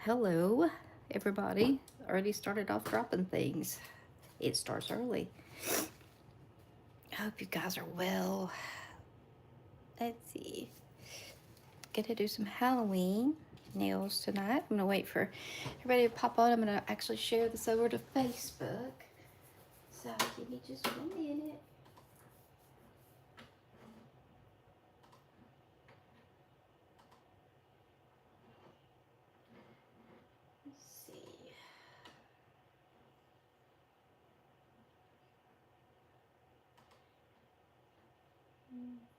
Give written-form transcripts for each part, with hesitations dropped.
Hello, everybody. Already started off dropping things. It starts early. I hope you guys are well. Let's see. Gonna do some Halloween nails tonight. I'm gonna wait for everybody to pop on. I'm gonna actually share this over to Facebook. So give me just 1 minute. Let's see.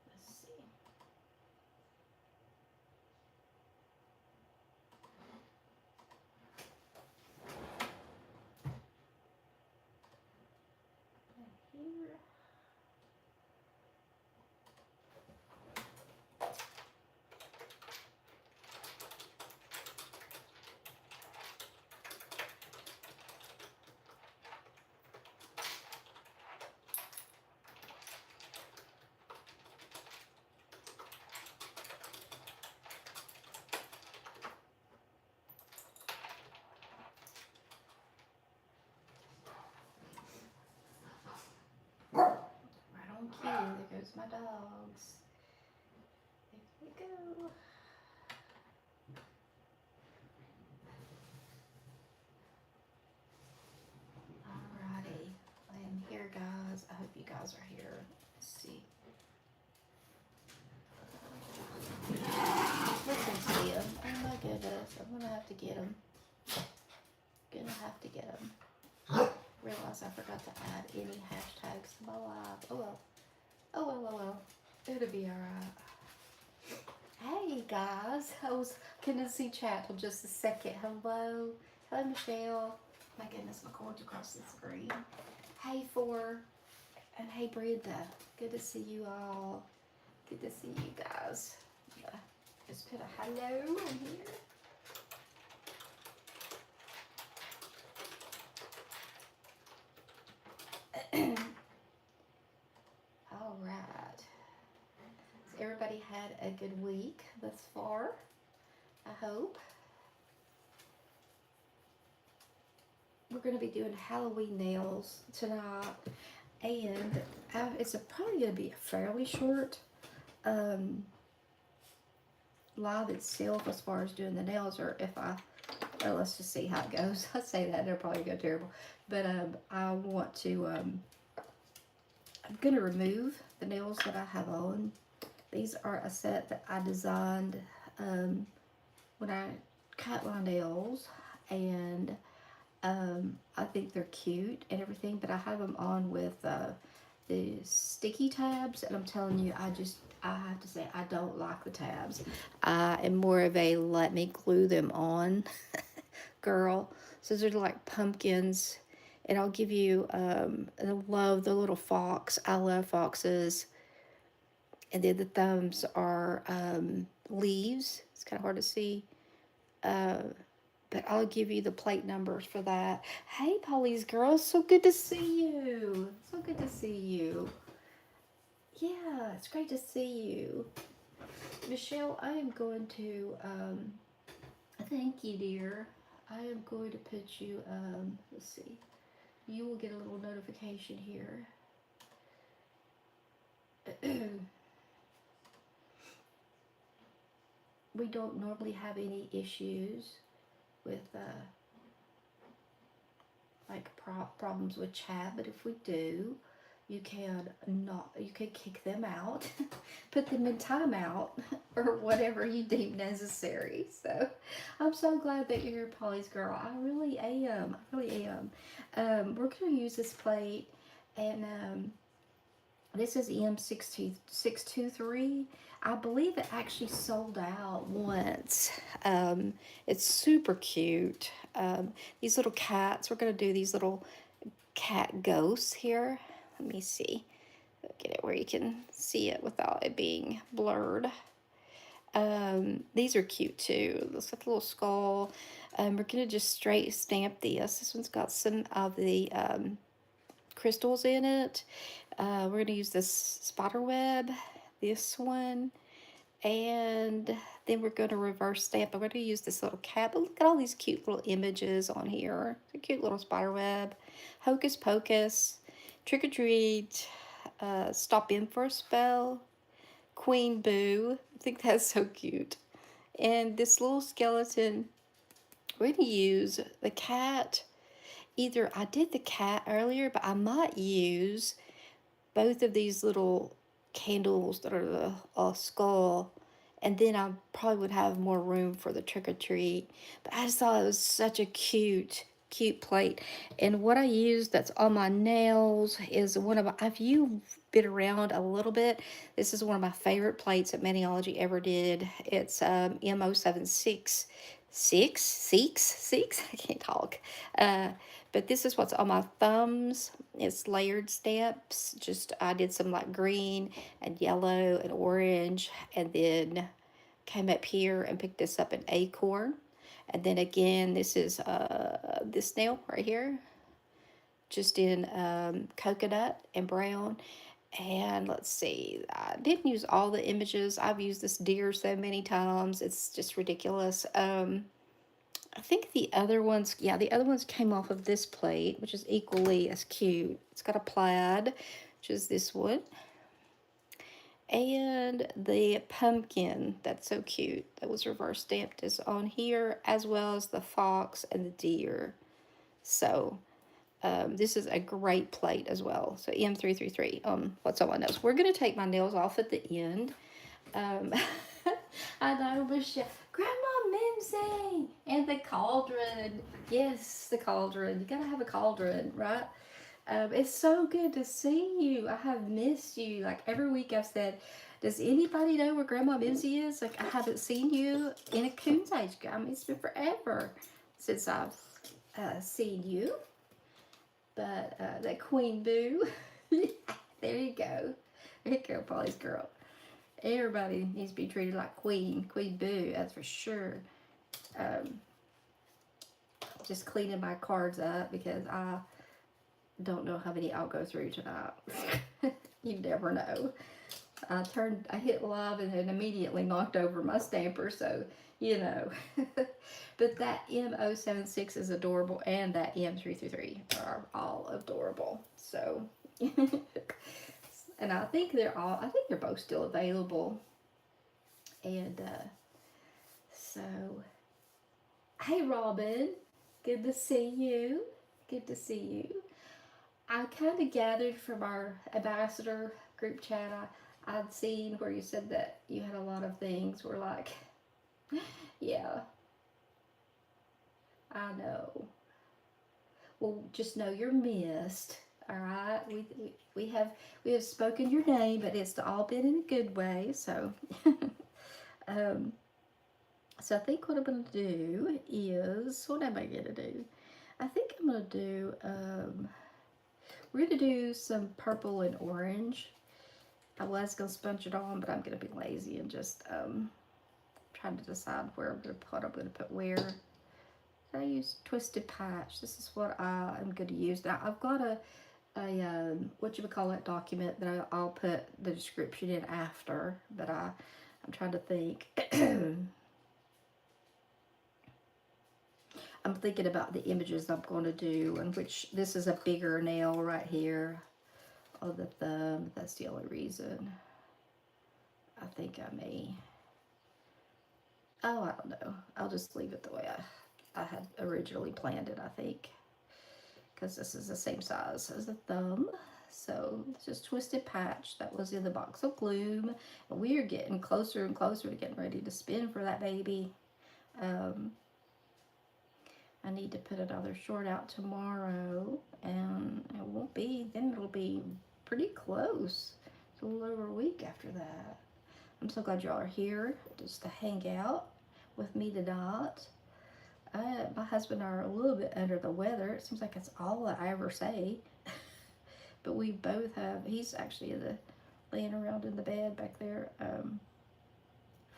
Let's see. Here. Right on cue. There goes my dogs. There we go. Alrighty, I am here, guys. I hope you guys are here. Let's see. Listen to them. Oh my goodness, I'm gonna have to get them. Gonna have to get them. Realize I forgot to add any hashtags to my live. Oh well. Oh well, oh well. It'll be alright. Hey guys, I was gonna see chat for just a second. Hello. Hello, Michelle. My goodness, my cord's across the screen. Hey, Four. And hey, Brenda. Good to see you all. Good to see you guys. Just put a hello in here. All right. So everybody had a good week thus far, I hope. We're going to be doing Halloween nails tonight, and it's probably going to be a fairly short live itself as far as doing the nails, or if well, let's just see how it goes. I say that, it'll probably go terrible. But I want to, I'm going to remove the nails that I have on. These are a set that I designed when I cut my nails, and I think they're cute and everything, but I have them on with the sticky tabs, and I'm telling you, I have to say, I don't like the tabs. I am more of a let me glue them on girl. So they're like pumpkins, and I'll give you, I love the little fox. I love foxes. And then the thumbs are leaves. It's kind of hard to see. Uh, but I'll give you the plate numbers for that. Hey, Polly's girls, so good to see you. So good to see you. Yeah, it's great to see you. Michelle, I am going to, thank you, dear. I am going to put you, let's see. You will get a little notification here. We don't normally have any issues with like problems with chat, but if we do, you can kick them out, put them in timeout, or whatever you deem necessary. So I'm so glad that you're here, Polly's girl. I really am. I really am. We're gonna use this plate, and this is EM623. I believe it actually sold out once. It's super cute. These little cats, we're going to do these little cat ghosts here. Let me see. Get it where you can see it without it being blurred. These are cute too. Looks like a little skull. We're going to just straight stamp this. This one's got some of the crystals in it. We're going to use this spider web, this one, And then we're going to reverse stamp. I'm going to use this little cap. But look at all these cute little images on here. It's a cute little spider web. Hocus Pocus, Trick or Treat, Stop In for a Spell, Queen Boo. I think that's so cute. And this little skeleton, we're going to use the cat. Either I did the cat earlier, but I might use both of these little candles that are the skull, and then I probably would have more room for the trick or treat. But I just thought it was such a cute plate. And what I use that's on my nails is one of my, if you've been around a little bit, this is one of my favorite plates that Maniology ever did. It's M076 six. I can't talk. But this is what's on my thumbs. It's layered stamps. Just I did some like green and yellow and orange, and then came up here and picked this up in acorn. And then again, this is this nail right here, just in coconut and brown. And let's see, I didn't use all the images. I've used this deer so many times. It's just ridiculous. I think the other ones, yeah, the other ones came off of this plate, which is equally as cute. It's got a plaid, which is this one. And the pumpkin, that's so cute, that was reverse stamped, is on here, as well as the fox and the deer. So this is a great plate as well. So M333, what's on my nails? We're going to take my nails off at the end. I know, Michelle. Grandma Mimsy! And the cauldron. Yes, the cauldron. You gotta have a cauldron, right? It's so good to see you. I have missed you. Like every week I've said, does anybody know where Grandma Mimsy is? Like I haven't seen you in a coon's age. I mean, it's been forever since I've seen you. But that Queen Boo. There you go. There you go, Polly's girl. Everybody needs to be treated like Queen Boo, that's for sure. Just cleaning my cards up because I don't know how many I'll go through tonight. You never know. I hit live and then immediately knocked over my stamper, so you know. But that M076 is adorable, and that M333 are all adorable. So, and I think they're both still available. And so, hey Robin, good to see you. Good to see you. I kind of gathered from our ambassador group chat, I'd seen where you said that you had a lot of things. We're like, yeah, I know. Well, just know you're missed. All right, we have spoken your name, but it's all been in a good way. So, um, so I think what I'm gonna do is, what am I gonna do? I think I'm gonna do we're gonna do some purple and orange. I was gonna sponge it on, but I'm gonna be lazy and just trying to decide where I'm gonna put where. I use Twisted Patch. This is what I am going to use. Now I've got a what you would call that document that I'll put the description in after. But I'm trying to think. I'm thinking about the images I'm going to do, and which this is a bigger nail right here on the thumb. That's the only reason. I think I may. Oh, I don't know. I'll just leave it the way I had originally planned it, I think, because this is the same size as the thumb. So it's just Twisted Patch that was in the box of gloom, and we are getting closer and closer to getting ready to spin for that baby. I need to put another short out tomorrow, and it won't be, then it'll be pretty close. It's a little over a week after that. I'm so glad y'all are here just to hang out with me tonight. My husband and I are a little bit under the weather. It seems like it's all that I ever say. But we both have, he's actually laying around in the bed back there.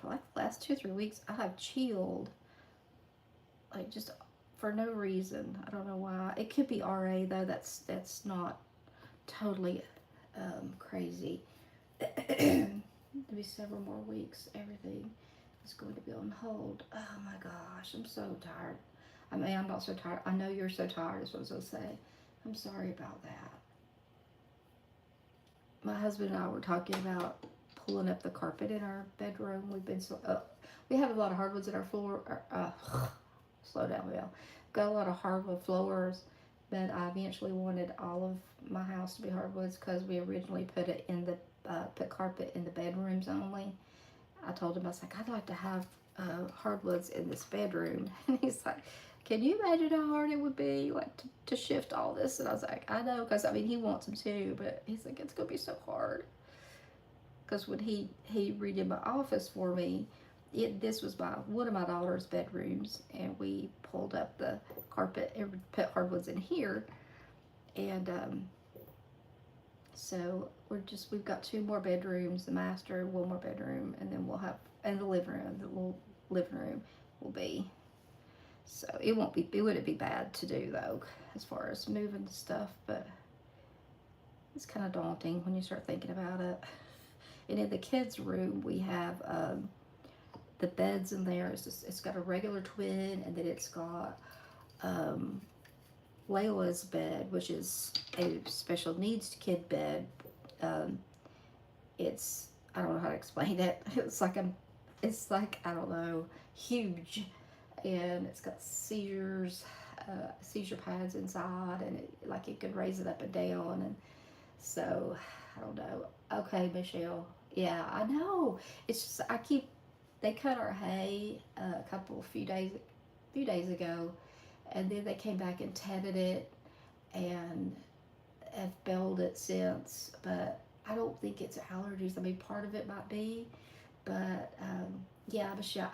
For like the last 2 or 3 weeks, I have chilled. Like just for no reason. I don't know why. It could be RA though. That's not totally crazy. It'll be several more weeks. Everything is going to be on hold. Oh my gosh, I'm so tired. I mean, I'm not so tired. I know you're so tired, is what I was going to say. I'm sorry about that. My husband and I were talking about pulling up the carpet in our bedroom. We've been so, we have a lot of hardwoods in our floor. Slow down, Will. Got a lot of hardwood floors, but I eventually wanted all of my house to be hardwoods because we originally put it in the put carpet in the bedrooms only. I told him, I was like, I'd like to have hardwoods in this bedroom, and he's like, can you imagine how hard it would be, like, to shift all this? And I was like, I know, because I mean, he wants them too, but he's like, it's gonna be so hard. Because when he redid my office for me, this was my one of my daughter's bedrooms, and we pulled up the carpet and put hardwoods in here, and so we've got two more bedrooms, the master, one more bedroom, and then we'll have and the living room, the little living room will be. So it wouldn't be bad to do though, as far as moving stuff, but it's kind of daunting when you start thinking about it. And in the kids' room, we have the beds in there. It's got a regular twin, and then it's got um, Layla's bed, which is a special needs kid bed. Um, it's I don't know how to explain it. It's like I don't know, huge, and it's got seizure pads inside, and it can raise it up and down, and so I don't know. Okay, Michelle. Yeah, I know. It's just I keep. They cut our hay few days ago, and then they came back and tedded it, and have baled it since. But I don't think it's allergies. I mean, part of it might be, but yeah, Michelle.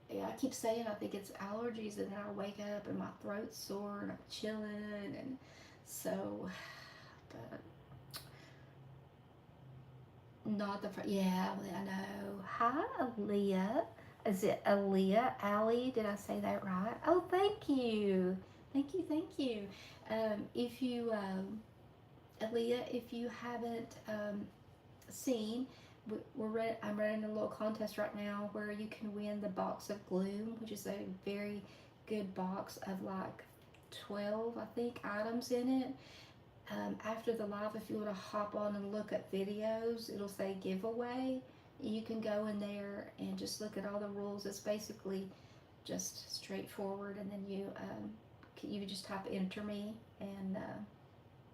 Yeah, I keep saying I think it's allergies, and then I wake up and my throat's sore and I'm chilling, and so, but not the first. Yeah, I know. Hi, Aaliyah. Is it Aaliyah? Allie? Did I say that right? Oh, thank you. Thank you. Thank you. If you, Aaliyah, if you haven't seen, I'm running a little contest right now where you can win the box of Gloom, which is a very good box of like 12, I think, items in it. After the live, if you want to hop on and look at videos, it'll say giveaway. You can go in there and just look at all the rules. It's basically just straightforward, and then you just type enter me, and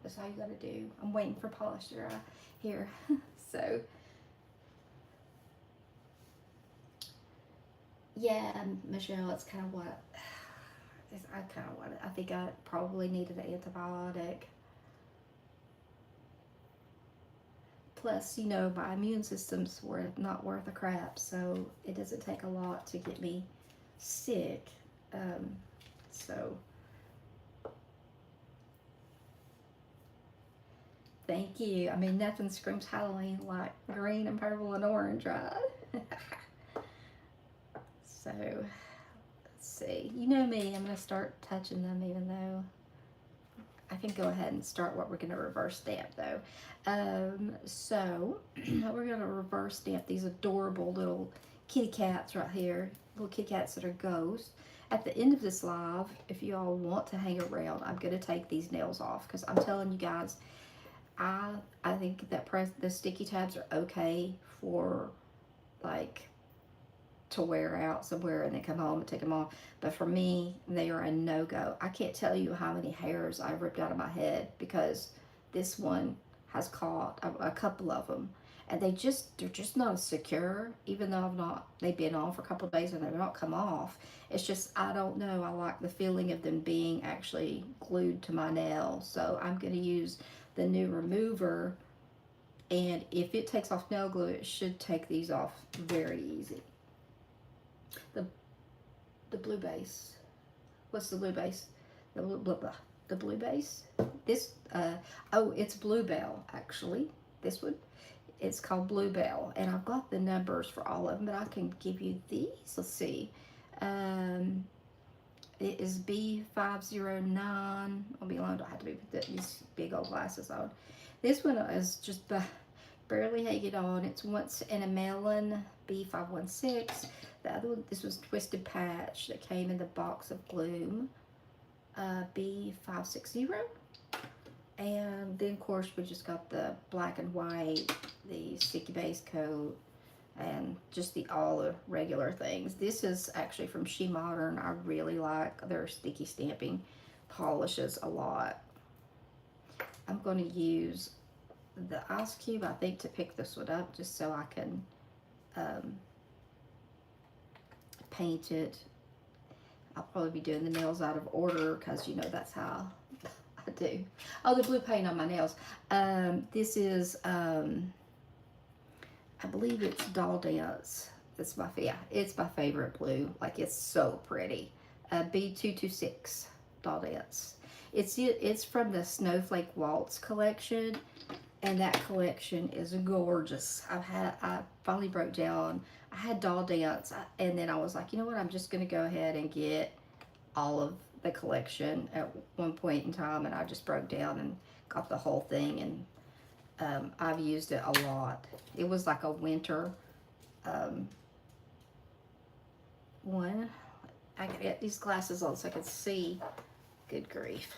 that's all you got to do. I'm waiting for polish to dry here, so yeah, Michelle, it's kind of what I think I probably needed an antibiotic. Plus, my immune system's not worth a crap, so it doesn't take a lot to get me sick. Um, so, thank you. I mean, nothing screams Halloween like green and purple and orange, right? So, let's see. You know me, I'm going to start touching them even though I can go ahead and start what we're going to reverse stamp though. So we're going to reverse stamp these adorable little kitty cats right here, little kitty cats that are ghosts. At the end of this live, if you all want to hang around, I'm going to take these nails off because I'm telling you guys, I think that the sticky tabs are okay for like to wear out somewhere and then come home and take them off. But for me, they are a no-go. I can't tell you how many hairs I ripped out of my head because this one has caught a couple of them. And they're just not secure, even though they've been on for a couple of days and they've not come off. It's just, I don't know. I like the feeling of them being actually glued to my nail. So I'm going to use the new remover. And if it takes off nail glue, it should take these off very easy. The blue base. What's the blue base? The blue base. This it's Bluebell actually. This one. It's called Bluebell, and I've got the numbers for all of them, but I can give you these. Let's see. It is B509. I'll be alone. I have to be with these big old glasses on. This one is just barely hanging on. It's Once in a Melon B516. The other one, this was Twisted Patch that came in the Box of Gloom B560. And then, of course, we just got the black and white, the sticky base coat, and just all the regular things. This is actually from She Modern. I really like their sticky stamping polishes a lot. I'm going to use the Ice Cube, I think, to pick this one up just so I can paint it. I'll probably be doing the nails out of order because, you know, that's how I do. Oh, the blue paint on my nails. This is, I believe it's Doll Dance. It's my favorite blue. Like, it's so pretty. B226 Doll Dance. It's from the Snowflake Waltz collection, and that collection is gorgeous. I finally broke down. I had Doll Dance, and then I was like, you know what? I'm just gonna go ahead and get all of the collection at one point in time, and I just broke down and got the whole thing, and I've used it a lot. It was like a winter one. I gotta get these glasses on so I can see. Good grief.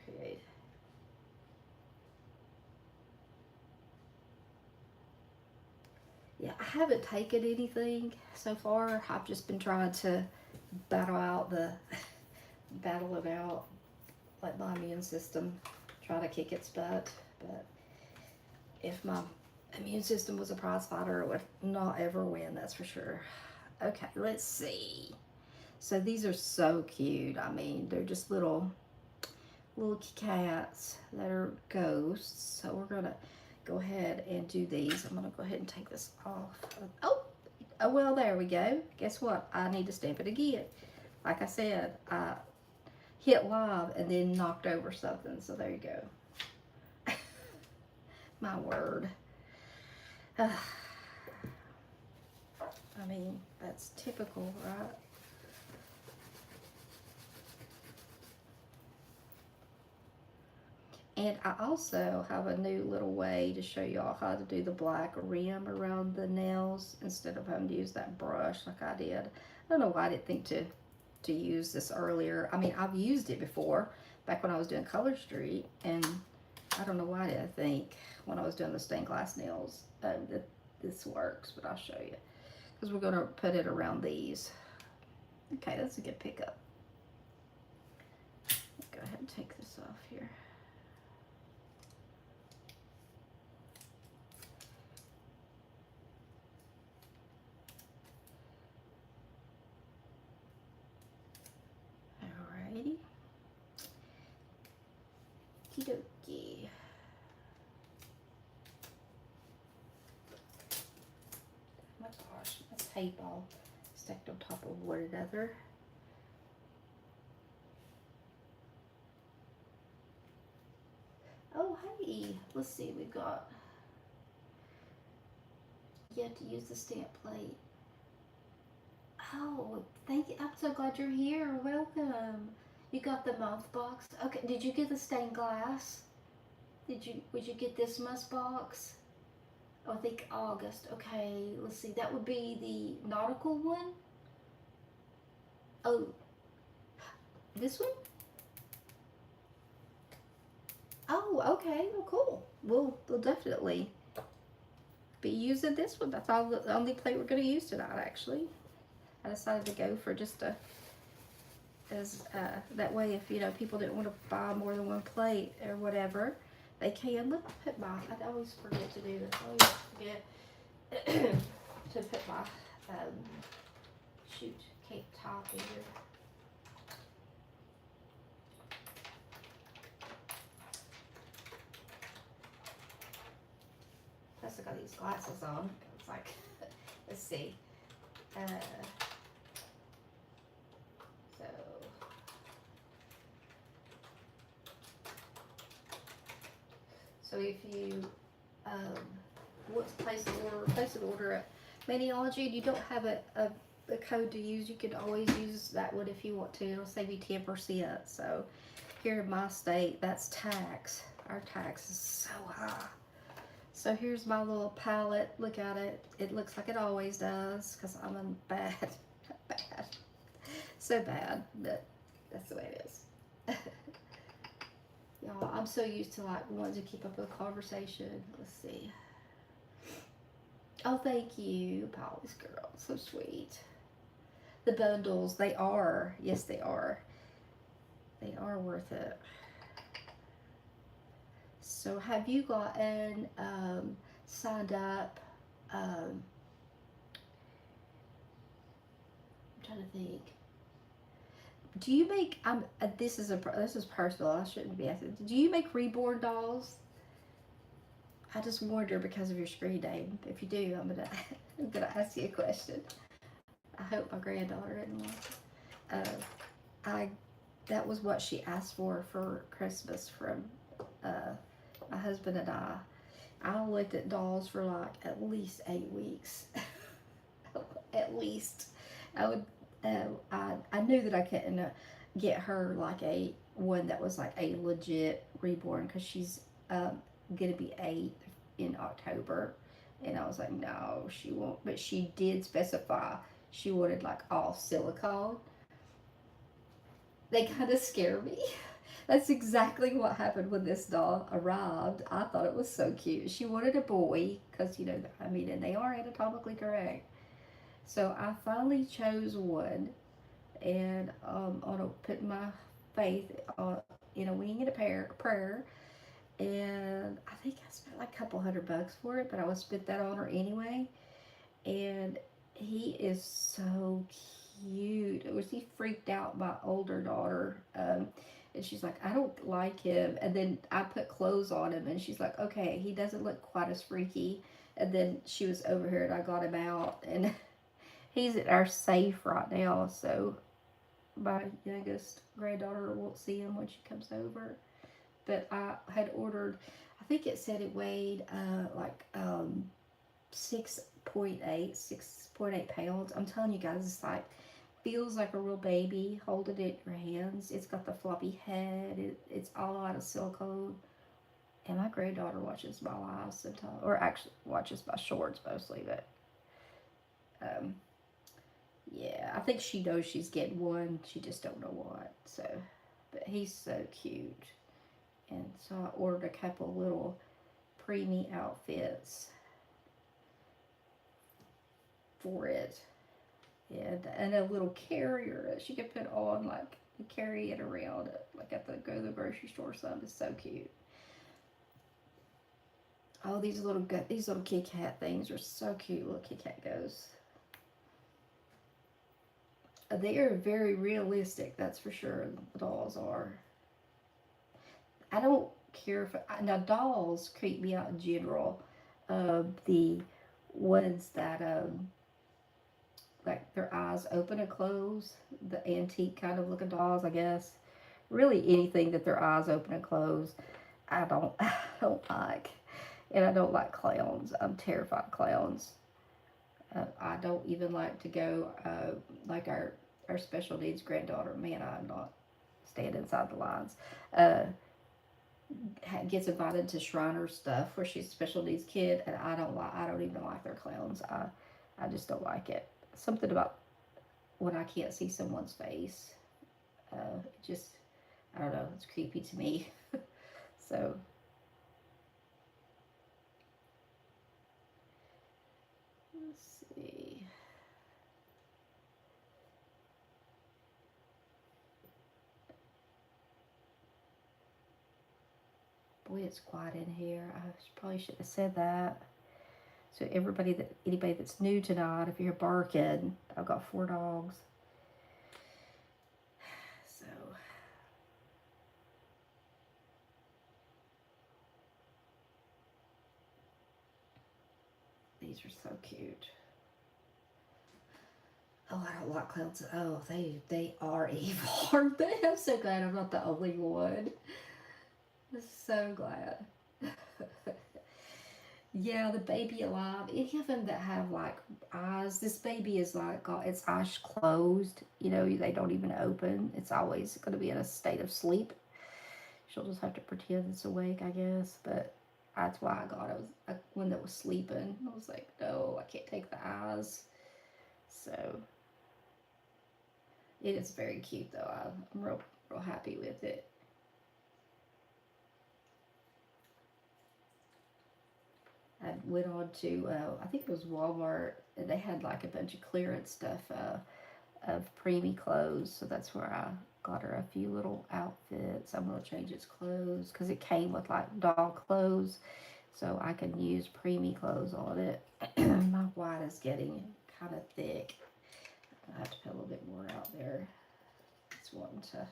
Create. Yeah, I haven't taken anything so far. I've just been trying to battle it out, let my immune system try to kick its butt. But if my immune system was a prize fighter, it would not ever win, that's for sure. Okay, let's see. So these are so cute. I mean, they're just little cats that are ghosts. So we're gonna go ahead and do these. I'm gonna go ahead and take this off. Oh, well, there we go. Guess what? I need to stamp it again. Like I said, I hit live and then knocked over something. So there you go. My word. I mean, that's typical, right? And I also have a new little way to show y'all how to do the black rim around the nails instead of having to use that brush like I did. I don't know why I didn't think to use this earlier. I mean, I've used it before, back when I was doing Color Street, and I don't know why I didn't think when I was doing the stained glass nails that this works, but I'll show you. Because we're going to put it around these. Okay, that's a good pickup. Go ahead and take this off here. Alrighty. Okie-dokie. My gosh, my tape all stacked on top of one another. Oh, hey, let's see, we've got, you have to use the stamp plate. Oh, thank you. I'm so glad you're here. Welcome. You got the mouth box. Okay, did you get the stained glass? Would you get this must box? Oh, I think August. Okay, let's see. That would be the nautical one. Oh, this one? Oh, okay. Well, cool. We'll definitely be using this one. That's the only plate we're going to use tonight, actually. I decided to go for just that way, if you know people didn't want to buy more than one plate or whatever, they can. Look, put my, I always forget to do this. I always forget to put my shoot cake top in here. Plus I got these glasses on. It's like, let's see. So if you want to place an order at Maniology and you don't have a the code to use. You could always use that one if you want to. It'll save you 10%. So here in my state, that's tax. Our tax is so high. So here's my little palette. Look at it. It looks like it always does because I'm in bad, bad, so bad, but that's the way it is. Y'all, I'm so used to like wanting to keep up with conversation. Let's see. Oh, thank you, Polly's girl. So sweet. The bundles, they are. Yes, they are. They are worth it. So have you gotten signed up? I'm trying to think. Do you make? This is personal. I shouldn't be asking. Do you make reborn dolls? I just wonder because of your screen name. If you do, I'm gonna ask you a question. I hope my granddaughter didn't want it. I that was what she asked for Christmas from my husband and I. I looked at dolls for like at least 8 weeks. At least. I would. I knew that I couldn't get her like a one that was like a legit reborn because she's gonna be 8 in October, and I was like, no, she won't. But she did specify she wanted like all silicone. They kind of scare me. That's exactly what happened when this doll arrived. I thought it was so cute. She wanted a boy because and they are anatomically correct. So I finally chose one, and on putting my faith in a wing and a prayer, and I think I spent like a couple $100 for it, but I would spit that on her anyway. And he is so cute. It was he freaked out my older daughter, and she's like, I don't like him. And then I put clothes on him, and she's like, okay, he doesn't look quite as freaky. And then she was over here, and I got him out, and he's at our safe right now. So my youngest granddaughter won't see him when she comes over. But I had ordered, I think it said it weighed 6.8 pounds. I'm telling you guys, it's like, feels like a real baby holding it in your hands. It's got the floppy head. It's all out of silicone. And my granddaughter watches my lives sometimes, or actually watches my shorts mostly, but yeah, I think she knows she's getting one. She just don't know what. So, but he's so cute. And so I ordered a couple little preemie outfits for it. And a little carrier that she could put on, like, carry it around, like at the go to the grocery store. Something is so cute. Oh, these little Kit Kat things are so cute. Little Kit Kat goes. They are very realistic, that's for sure. The dolls are. I don't care if now dolls creep me out in general. The ones that like their eyes open and close, the antique kind of looking dolls, I guess. Really anything that their eyes open and close, I don't I don't like. And I don't like clowns. I'm terrified of clowns. I don't even like to go like our special needs granddaughter. Man, I'm not staying inside the lines. Gets invited to Shriner stuff where she's a special needs kid, and I don't even like their clowns. I just don't like it. Something about when I can't see someone's face. It just, I don't know, it's creepy to me. So let's see. Boy, it's quiet in here. I probably should have said that. So anybody that's new tonight, if you're barking, I've got 4 dogs. So these are so cute. Oh, I don't like clowns. Oh, they are evil, aren't they? I'm so glad I'm not the only one. I'm so glad. Yeah, the baby alive. Any of them that have like eyes. This baby is like got its eyes closed. You know, they don't even open. It's always going to be in a state of sleep. She'll just have to pretend it's awake, I guess. But that's why I got it. Was one that was sleeping. I was like, no, I can't take the eyes. So it is very cute though. I'm real happy with it. I went on to I think it was Walmart, and they had like a bunch of clearance stuff of preemie clothes, so that's where I got her a few little outfits. I'm gonna change its clothes because it came with like dog clothes, so I can use preemie clothes on it. My white is getting kind of thick. I have to put a little bit more out there. Just wanting to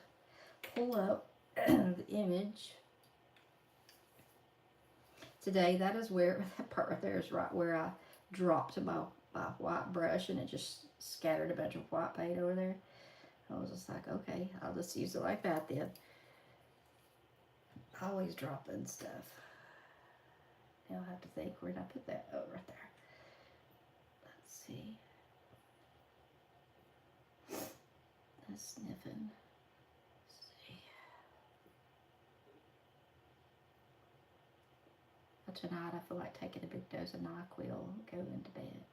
pull up the image today. That is where that part right there is right where I dropped my white brush and it just scattered a bunch of white paint over there. I was just like, okay, I'll just use it like that then. Always dropping stuff. Now I have to think, where did I put that? Oh, right there. Let's see. That's sniffing. Let's see. But tonight I feel like taking a big dose of NyQuil and going into bed.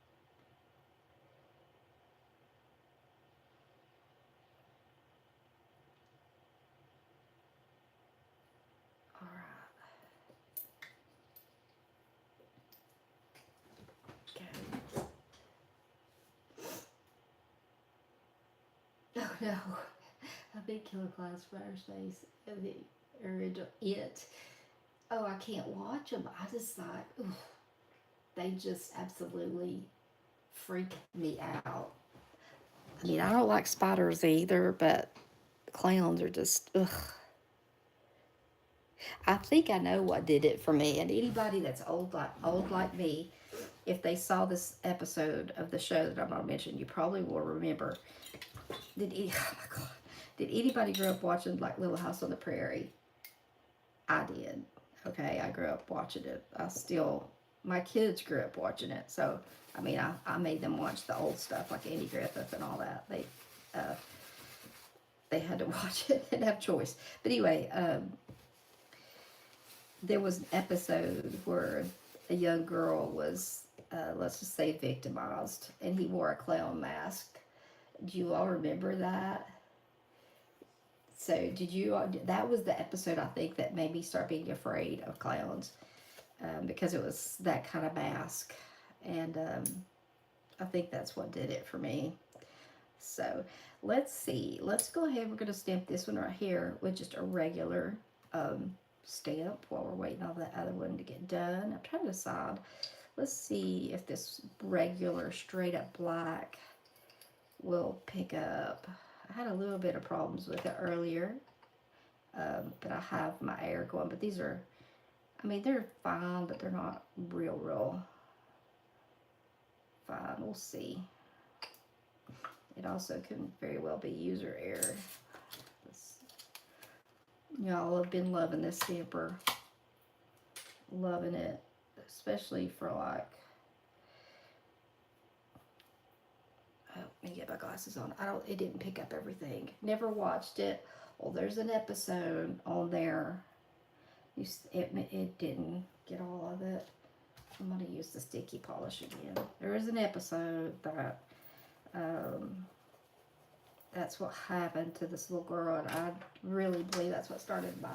All right. Okay. Oh no. A big killer clown's first face. The original It. Oh, I can't watch them. I just thought, ooh, they just absolutely freak me out. I mean, I don't like spiders either, but clowns are just, ugh. I think I know what did it for me. And anybody that's old like me, if they saw this episode of the show that I'm gonna mention, you probably will remember. Oh my god, did anybody grow up watching like Little House on the Prairie? I did. Okay, I grew up watching it. My kids grew up watching it. So, I mean, I made them watch the old stuff like Andy Griffith and all that. Uh, they had to watch it and have choice. But anyway, there was an episode where a young girl was, let's just say, victimized, and he wore a clown mask. Do you all remember that? So, did you? That was the episode I think that made me start being afraid of clowns, because it was that kind of mask, and I think that's what did it for me. So, let's see. Let's go ahead. We're going to stamp this one right here with just a regular um, stamp while we're waiting on the other one to get done. I'm trying to decide. Let's see if this regular straight up black will pick up. I had a little bit of problems with it earlier, but I have my air going. But these are, I mean, they're fine, but they're not real fine. We'll see. It also can very well be user error. Y'all have been loving this stamper. Loving it. Especially for like, oh, let me get my glasses on. It didn't pick up everything. Never watched it. Well, there's an episode on there. It didn't get all of it. I'm going to use the sticky polish again. There is an episode that that's what happened to this little girl, and I really believe that's what started my.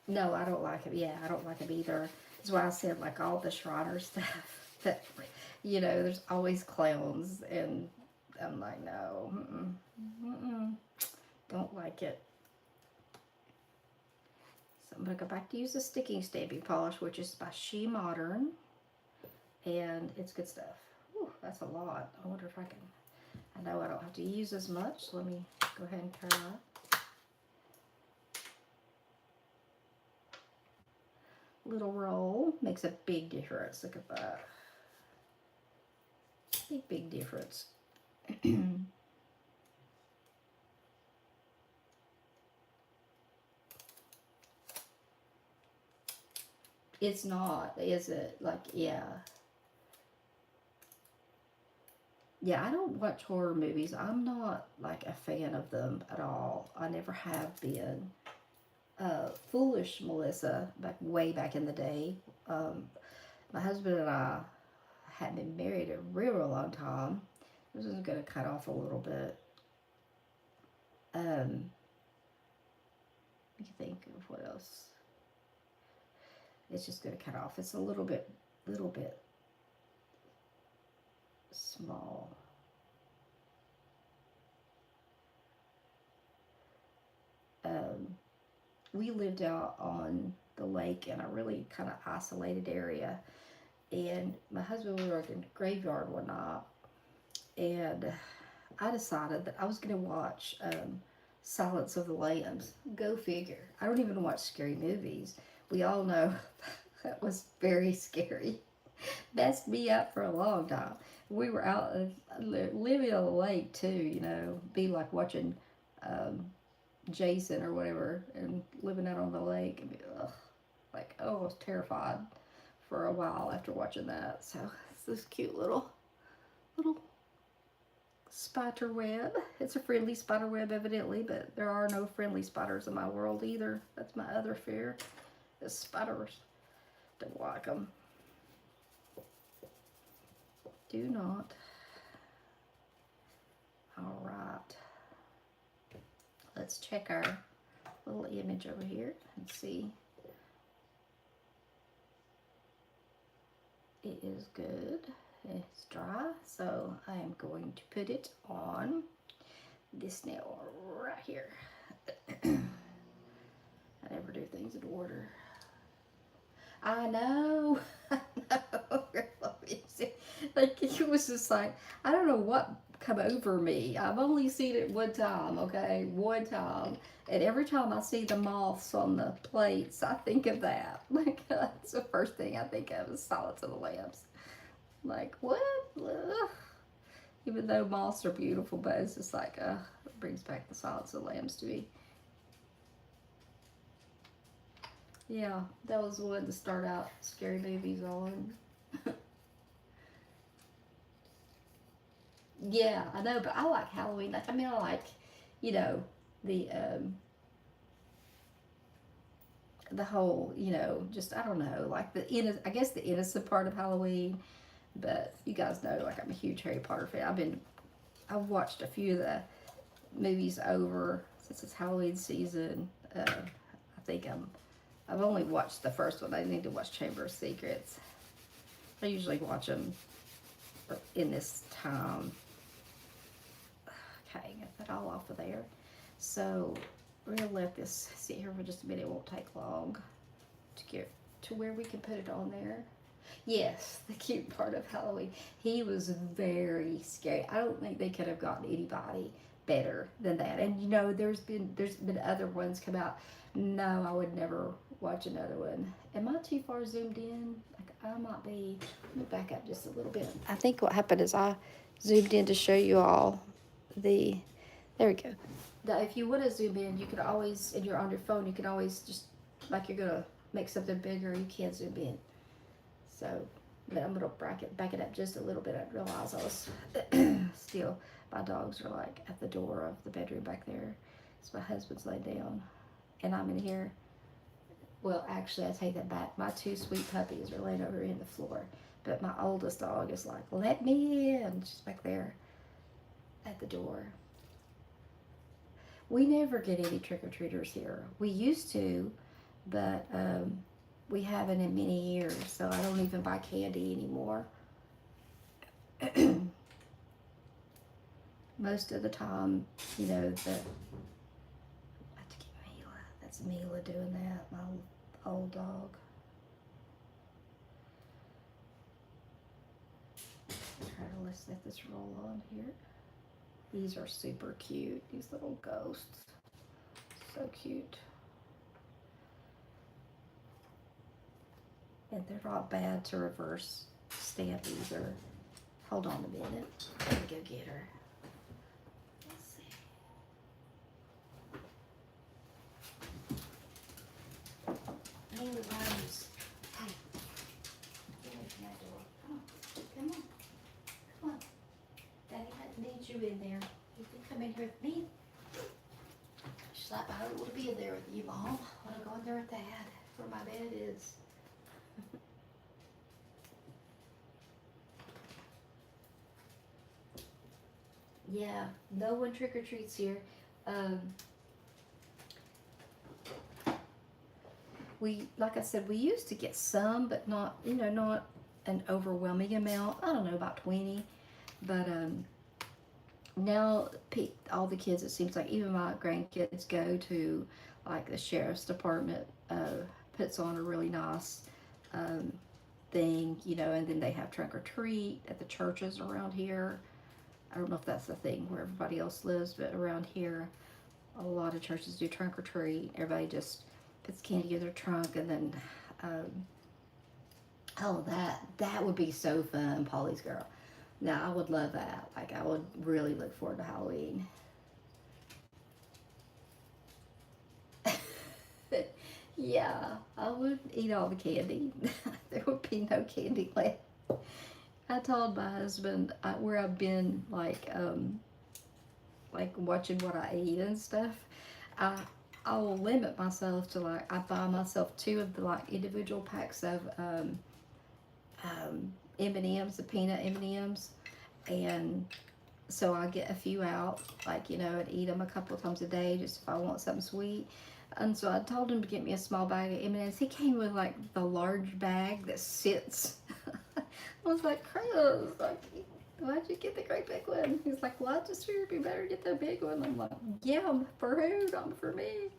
No, I don't like it. Yeah, I don't like it either. That's why I said like all the Shriner stuff that, there's always clowns, and I'm like, no, don't like it. So I'm gonna go back to use the sticking stamping polish, which is by She Modern, and it's good stuff. Whew, that's a lot. I wonder if I can. I know I don't have to use as much. So let me go ahead and try. Little roll makes a big difference. Look at that. Big difference. It's not, is it? Like, yeah. Yeah, I don't watch horror movies. I'm not like a fan of them at all. I never have been. Foolish Melissa, back way back in the day. Um, my husband and I had been married a real long time. This is going to cut off a little bit. Let me think of what else. It's just going to cut off. It's a little bit small. Um, we lived out on the lake in a really kind of isolated area, and my husband was working the graveyard one night, and I decided that I was going to watch Silence of the Lambs. Go figure. I don't even watch scary movies. We all know that was very scary. Messed me up for a long time. We were out living on the lake too, you know, be like watching um, Jason or whatever, and living out on the lake. And be, ugh, like, oh, I was terrified for a while after watching that. So it's this cute little spider web. It's a friendly spider web, evidently, but there are no friendly spiders in my world either. That's my other fear. The spiders. Don't like them. Do not. All right. Let's check our little image over here and see. It is good. It's dry, so I am going to put it on this nail right here. I never do things in order. I know. I know. Like, it was just like, I don't know what come over me. I've only seen it one time, okay? One time. And every time I see the moths on the plates, I think of that. Like, that's the first thing I think of is Silence of the Lambs. Like, what? Ugh. Even though moths are beautiful, but it's just like, it brings back the Silence of the Lambs to me. Yeah, that was one to start out scary movies on. Yeah, I know, but I like Halloween. I mean, I like, you know, the whole, you know, just, I don't know, like I guess the innocent part of Halloween. But you guys know, like, I'm a huge Harry Potter fan. I've watched a few of the movies over since it's Halloween season. I think I've only watched the first one. I need to watch Chamber of Secrets. I usually watch them in this time. Okay, get that all off of there. So we're gonna let this sit here for just a minute. It won't take long to get to where we can put it on there. Yes, the cute part of Halloween. He was very scary. I don't think they could have gotten anybody better than that. And you know, there's been other ones come out. No, I would never watch another one. Am I too far zoomed in? Like, I might be. Let me back up just a little bit. I think what happened is I zoomed in to show you all the. There we go. If you want to zoom in, you can always, and you're on your phone, you can always just, like you're gonna make something bigger, you can zoom in. So, but I'm gonna back it up just a little bit. I realize I was still. My dogs are like at the door of the bedroom back there. So my husband's laid down, and I'm in here. Well, actually, I take that back. My two sweet puppies are laying over in the floor, but my oldest dog is like, "Let me in!" She's back there at the door. We never get any trick-or-treaters here. We used to, but we haven't in many years, so I don't even buy candy anymore. Most of the time, you know, I have to get Mila. That's Mila doing that, my old dog. Let's let this roll on here. These are super cute, these little ghosts. So cute. And they're not bad to reverse stamp either. Hold on a minute. Let me go get her. Let's see. Hey, Rose. Hey. you in there. You can come in here with me. Slap my little bed there with you, Mom. I want to go in there with Dad, where my bed is. Yeah, no one trick or treats here. We, like I said, we used to get some, but not, you know, not an overwhelming amount. I don't know, about 20. But now all the kids, it seems like, even my grandkids go to, like, the sheriff's department puts on a really nice thing, you know, and then they have trunk or treat at the churches around here. I don't know if that's the thing where everybody else lives, but around here, a lot of churches do trunk or treat. Everybody just puts candy in their trunk, and then, oh, that would be so fun, Polly's girl. Now, I would love that. Like, I would really look forward to Halloween. Yeah, I would eat all the candy. There would be no candy left. I told my husband where I've been, like watching what I eat and stuff. I will limit myself to, like, I buy myself 2 of the, like, individual packs of M&Ms, the peanut M&Ms, and so I get a few out, like, you know, and eat them a couple of times a day, just if I want something sweet. And so I told him to get me a small bag of M&Ms. He came with, like, the large bag that sits. I was like, Chris, like, why'd you get the great big one? He's like, well, I just figured it'd be better to get the big one. I'm like, yeah, for who? Not for me.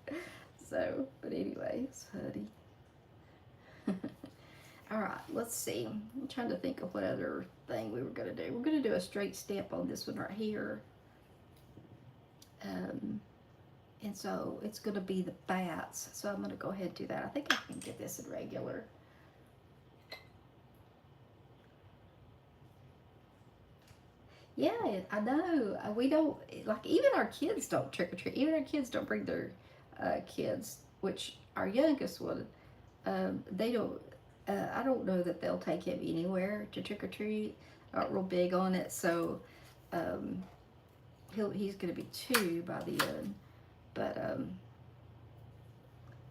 So, but anyways, honey. All right, let's see. I'm trying to think of what other thing we were going to do. We're going to do a straight step on this one right here. And so it's going to be the bats. So I'm going to go ahead and do that. I think I can get this in regular. Yeah, I know. We don't, like, even our kids don't trick or treat. Even our kids don't bring their kids, which our youngest one, they don't, I don't know that they'll take him anywhere to trick or treat. Not real big on it. So he's going to be 2 by the end. But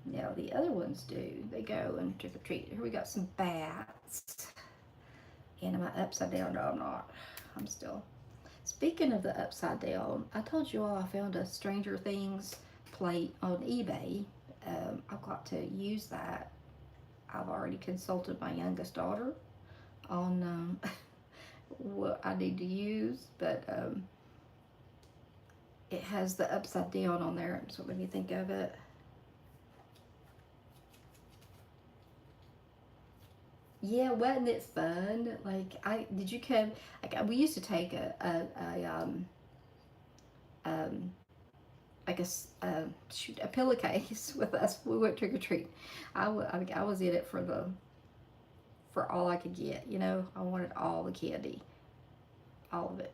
now the other ones do. They go and trick or treat. Here we got some bats. And am I upside down? No, I'm not. I'm still. Speaking of the upside down, I told you all I found a Stranger Things plate on eBay. I've got to use that. I've already consulted my youngest daughter on what I need to use, but it has the upside down on there. So let me think of it. Yeah, wasn't it fun? Like, did you come? Like, we used to take um, like a pillowcase with us. We went trick or treat. I was in it for all I could get. You know, I wanted all the candy, all of it.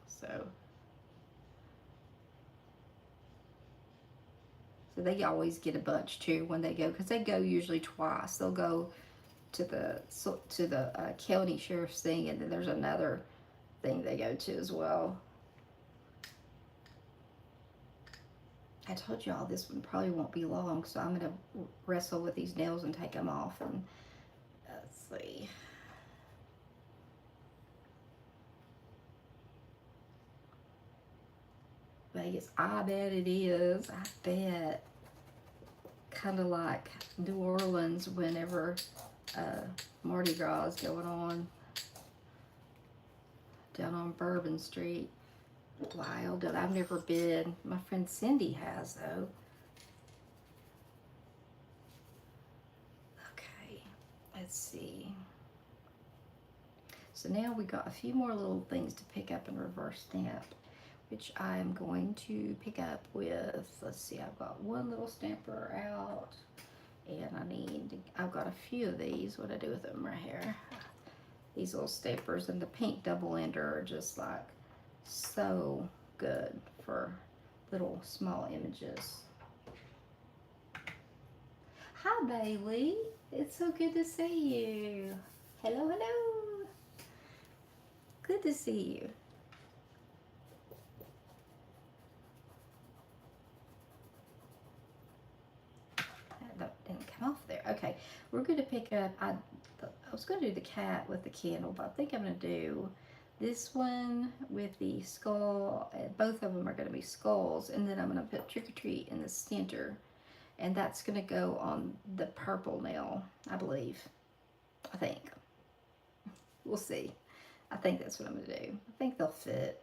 So they always get a bunch too when they go, because they go usually twice. They'll go to the county sheriff's thing, and then there's another thing they go to as well. I told y'all this one probably won't be long, so I'm gonna wrestle with these nails and take them off. And let's see. Vegas, I bet it is. I bet. Kind of like New Orleans whenever Mardi Gras is going on down on Bourbon Street. Wild. I've never been. My friend Cindy has, though. Okay, let's see. So now we got a few more little things to pick up and reverse stamp, which I'm going to pick up with, let's see, I've got one little stamper out, and I've got a few of these. What do I do with them right here? These little stampers, and the pink double ender are just like so good for little small images. Hi, Bailey. It's so good to see you. Hello, hello. Good to see you. we're going to pick up, I was going to do the cat with the candle, but I think I'm going to do this one with the skull. Both of them are going to be skulls, and then I'm going to put Trick or Treat in the center, and that's going to go on the purple nail, I believe. I think. We'll see. I think that's what I'm going to do. I think they'll fit.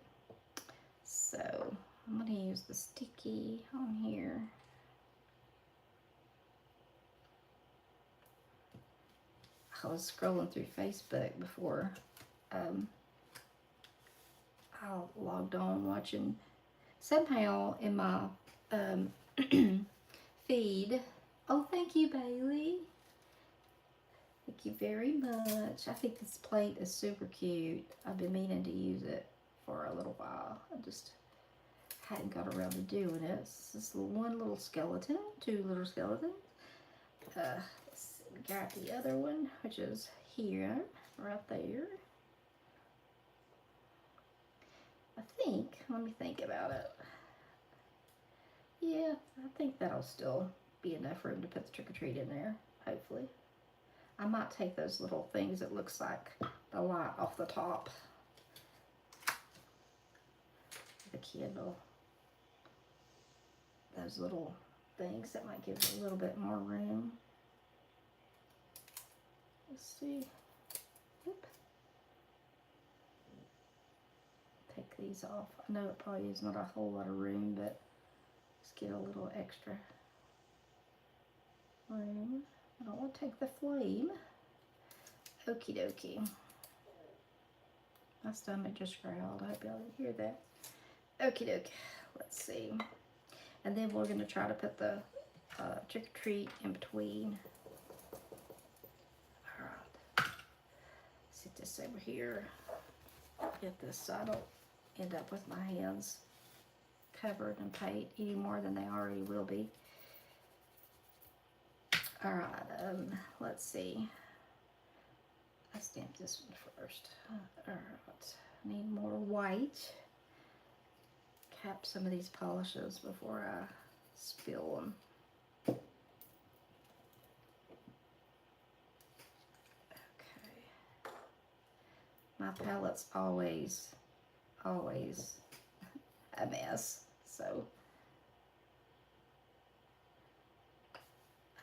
So I'm going to use the sticky on here. I was scrolling through Facebook before I logged on watching. Somehow in my feed. Oh, thank you, Bailey. Thank you very much. I think this plate is super cute. I've been meaning to use it for a little while. I just hadn't got around to doing it. It's this one little skeleton, two little skeletons. We got the other one, which is here, right there. I think, let me think about it. Yeah, I think that'll still be enough room to put the trick or treat in there, hopefully. I might take those little things that looks like the light off the top. The candle. Those little things that might give it a little bit more room. Let's see. Oop. Take these off. I know it probably is not a whole lot of room, but let's get a little extra room. I don't want to take the flame. Okie dokie. My stomach just growled. I hope y'all didn't hear that. Okie dokie. Let's see. And then we're going to try to put the trick or treat in between. Alright. Sit this over here. Get this so I don't end up with my hands covered in paint any more than they already will be. Alright, let's see. I stamped this one first. Alright, need more white. Cap some of these polishes before I spill them. Okay. My palette's always a mess, so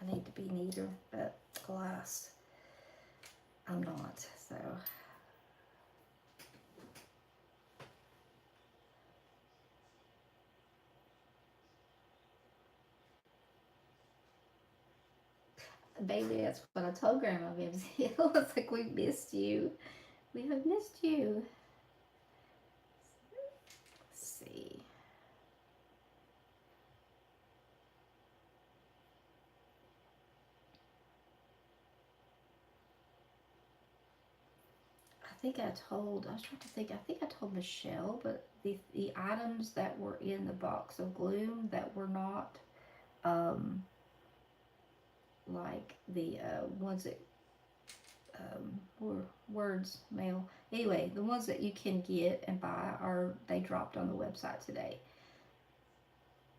I need to be neater, but alas, I'm not, so. Baby, that's what I told Grandma Bibsy. It's like, we missed you. We have missed you. Let's see. I was trying to think, I think I told Michelle, but the items that were in the box of gloom that were not, like the ones that were words mail. Anyway, the ones that you can get and buy they dropped on the website today.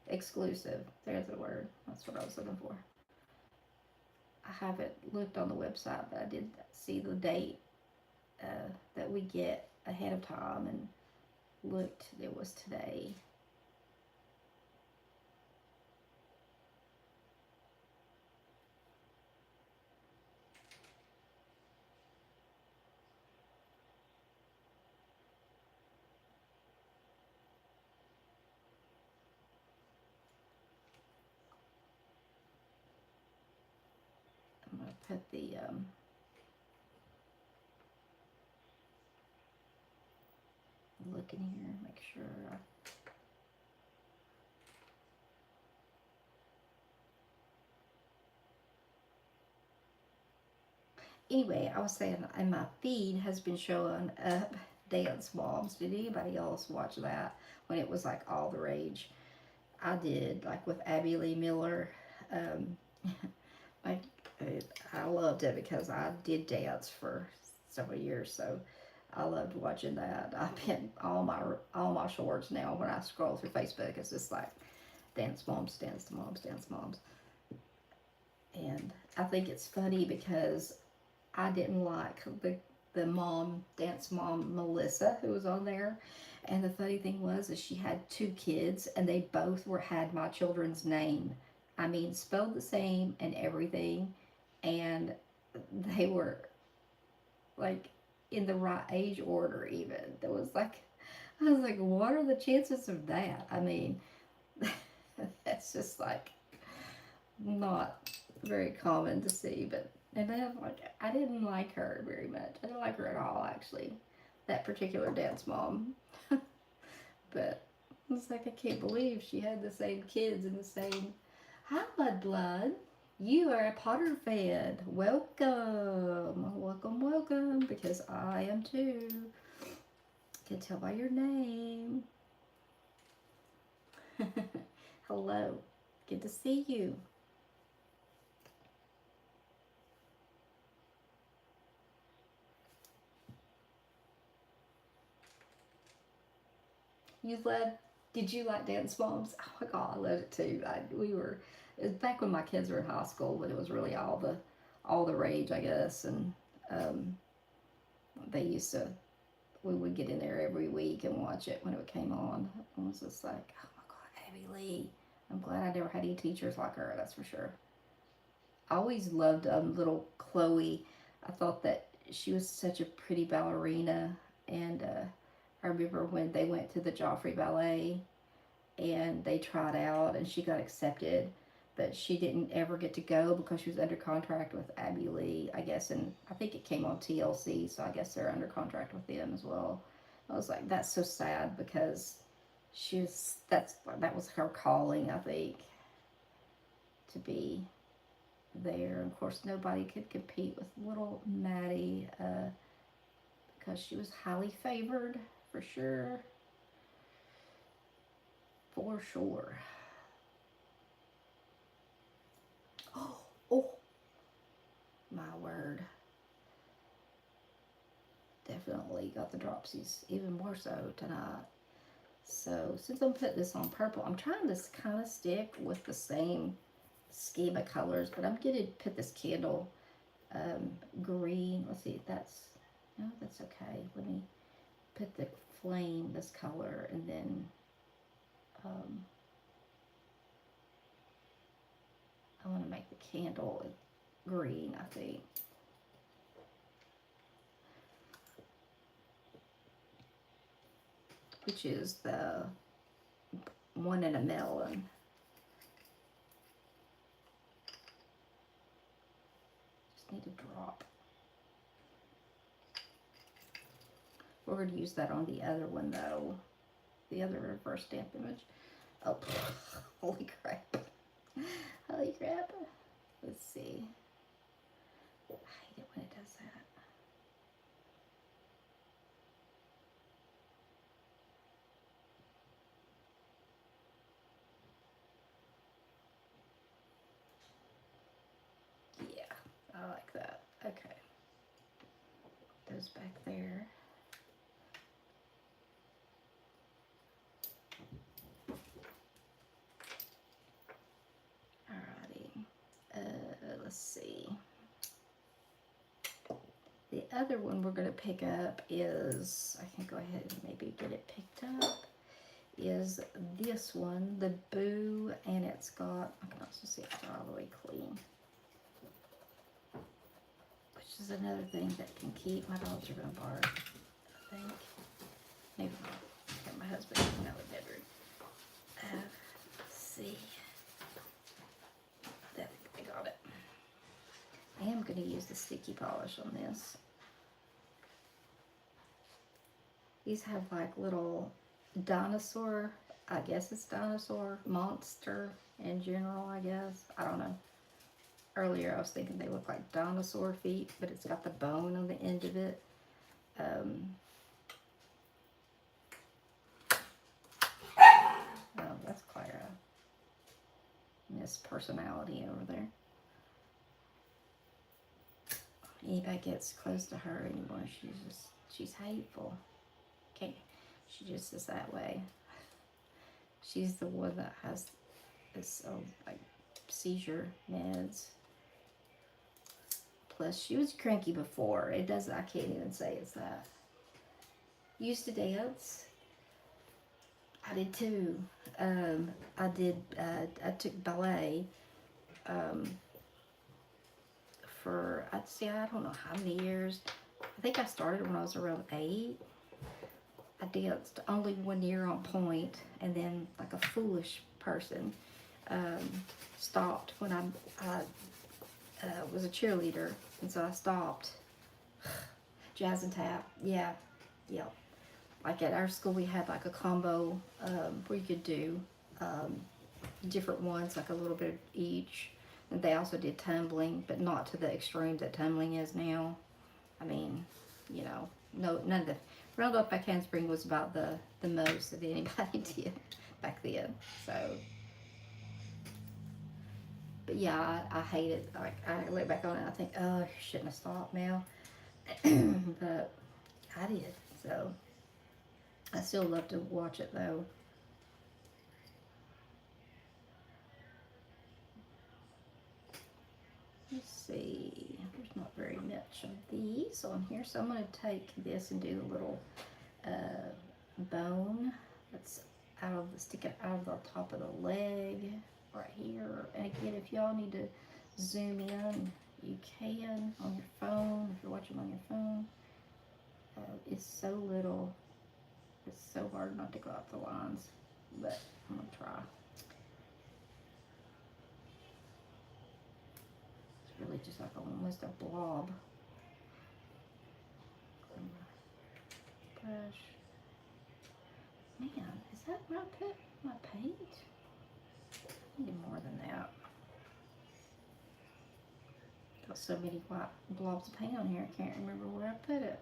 Exclusive. There's the word. That's what I was looking for. I haven't looked on the website, but I did see the date that we get ahead of time and looked. It was today. I'm going to put the look in here, make sure anyway, I was saying, and my feed has been showing up Dance Moms. Did anybody else watch that when it was like all the rage? I did, like with Abby Lee Miller. I loved it because I did dance for several years, so I loved watching that. I pin all my shorts now when I scroll through Facebook. It's just like Dance Moms, Dance Moms, Dance Moms. And I think it's funny because I didn't like the mom, dance mom, Melissa, who was on there. And the funny thing was is she had two kids and they both had my children's name. I mean, spelled the same and everything. And they were like in the right age order even. There was like, I was like, what are the chances of that? I mean, that's just like not very common to see, but and then like I didn't like her very much. I didn't like her at all actually. That particular dance mom. But it's like I can't believe she had the same kids and the same hi Blood. You are a Potter fan. Welcome. Welcome, welcome. Because I am too. Can tell by your name. Hello. Good to see you. You love? Did you like Dance Moms? Oh my god, I loved it too. It was back when my kids were in high school, but it was really all the rage, I guess. And um, they used to, we would get in there every week and watch it when it came on. I was just like, oh my god, Abby Lee. I'm glad I never had any teachers like her. That's for sure. I always loved little Chloe. I thought that she was such a pretty ballerina, and I remember when they went to the Joffrey Ballet and they tried out and she got accepted, but she didn't ever get to go because she was under contract with Abby Lee, I guess, and I think it came on TLC, so I guess they're under contract with them as well. I was like, that's so sad because that was her calling, I think, to be there. Of course, nobody could compete with little Maddie because she was highly favored for sure. For sure. Oh, oh, my word. Definitely got the dropsies, even more so tonight. So, since I'm putting this on purple, I'm trying to kind of stick with the same scheme of colors, but I'm going to put this candle green. Let's see, no, that's okay. Let me put the flame this color, and then um, I want to make the candle green, I think. Which is the one in a melon. Just need a drop. We're going to use that on the other one though. The other reverse stamp image. Oh, holy crap. Holy crap. Let's see. I hate it when it does that. Yeah, I like that. Okay. Those back there. Alrighty. Let's see. The other one we're going to pick up is, I can go ahead and maybe get it picked up, is this one, the Boo, and it's got, I can also see it's all the way clean. Which is another thing that can keep, my dogs are going to bark, I think. Maybe not. Okay, my husband is in the bedroom. Let's see. I got it. I am going to use the sticky polish on this. These have like little dinosaur, I guess it's dinosaur, monster in general, I guess. I don't know. Earlier I was thinking they look like dinosaur feet, but it's got the bone on the end of it. Oh, that's Clara. Miss Personality over there. Anybody gets close to her anymore, she's hateful. Okay, she just is that way. She's the one that has this like seizure meds. Plus, she was cranky before. It doesn't. I can't even say it's that. Used to dance. I did too. I did. I took ballet. Um, for I'd say I don't know how many years. I think I started when I was around 8. I danced only 1 year on point, and then like a foolish person, um, stopped when I was a cheerleader, and so I stopped. Jazz and tap, yeah, yeah. Like at our school, we had like a combo, where you could do, um, different ones, like a little bit of each. And they also did tumbling, but not to the extreme that tumbling is now. I mean, no, none of the round up back handspring was about the most that anybody did back then. So, but yeah, I hate it. Like I look back on it, and I think, oh, you shouldn't have stopped now. But I did. So I still love to watch it though. Let's see. There's not very much of these on here, so I'm going to take this and do a little, uh, bone that's sticking out of the top of the leg right here. And again, if y'all need to zoom in, you can on your phone. If you're watching on your phone, it's so little. It's so hard not to go out the lines, but I'm gonna try. It's really just like almost a blob. Brush. Man, is that where I put my paint? I need more than that. Got so many white blobs of paint on here, I can't remember where I put it.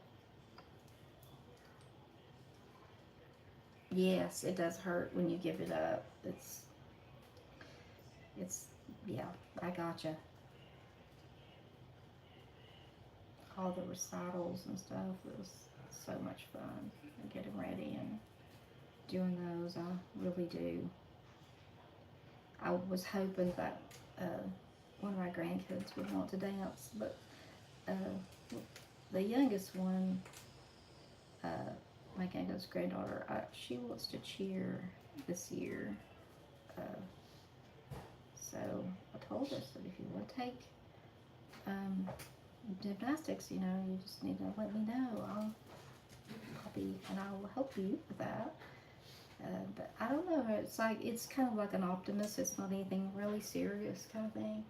Yes, it does hurt when you give it up. It's, yeah, I gotcha. All the recitals and stuff, it was so much fun getting ready and doing those. I really do. I was hoping that, one of my grandkids would want to dance, but, uh, the youngest one, uh, my granddaughter, she wants to cheer this year. Uh, so I told her, so if you want to take, um, gymnastics, you just need to let me know. And I will help you with that. But I don't know. It's kind of like an optimist. It's not anything really serious kind of thing.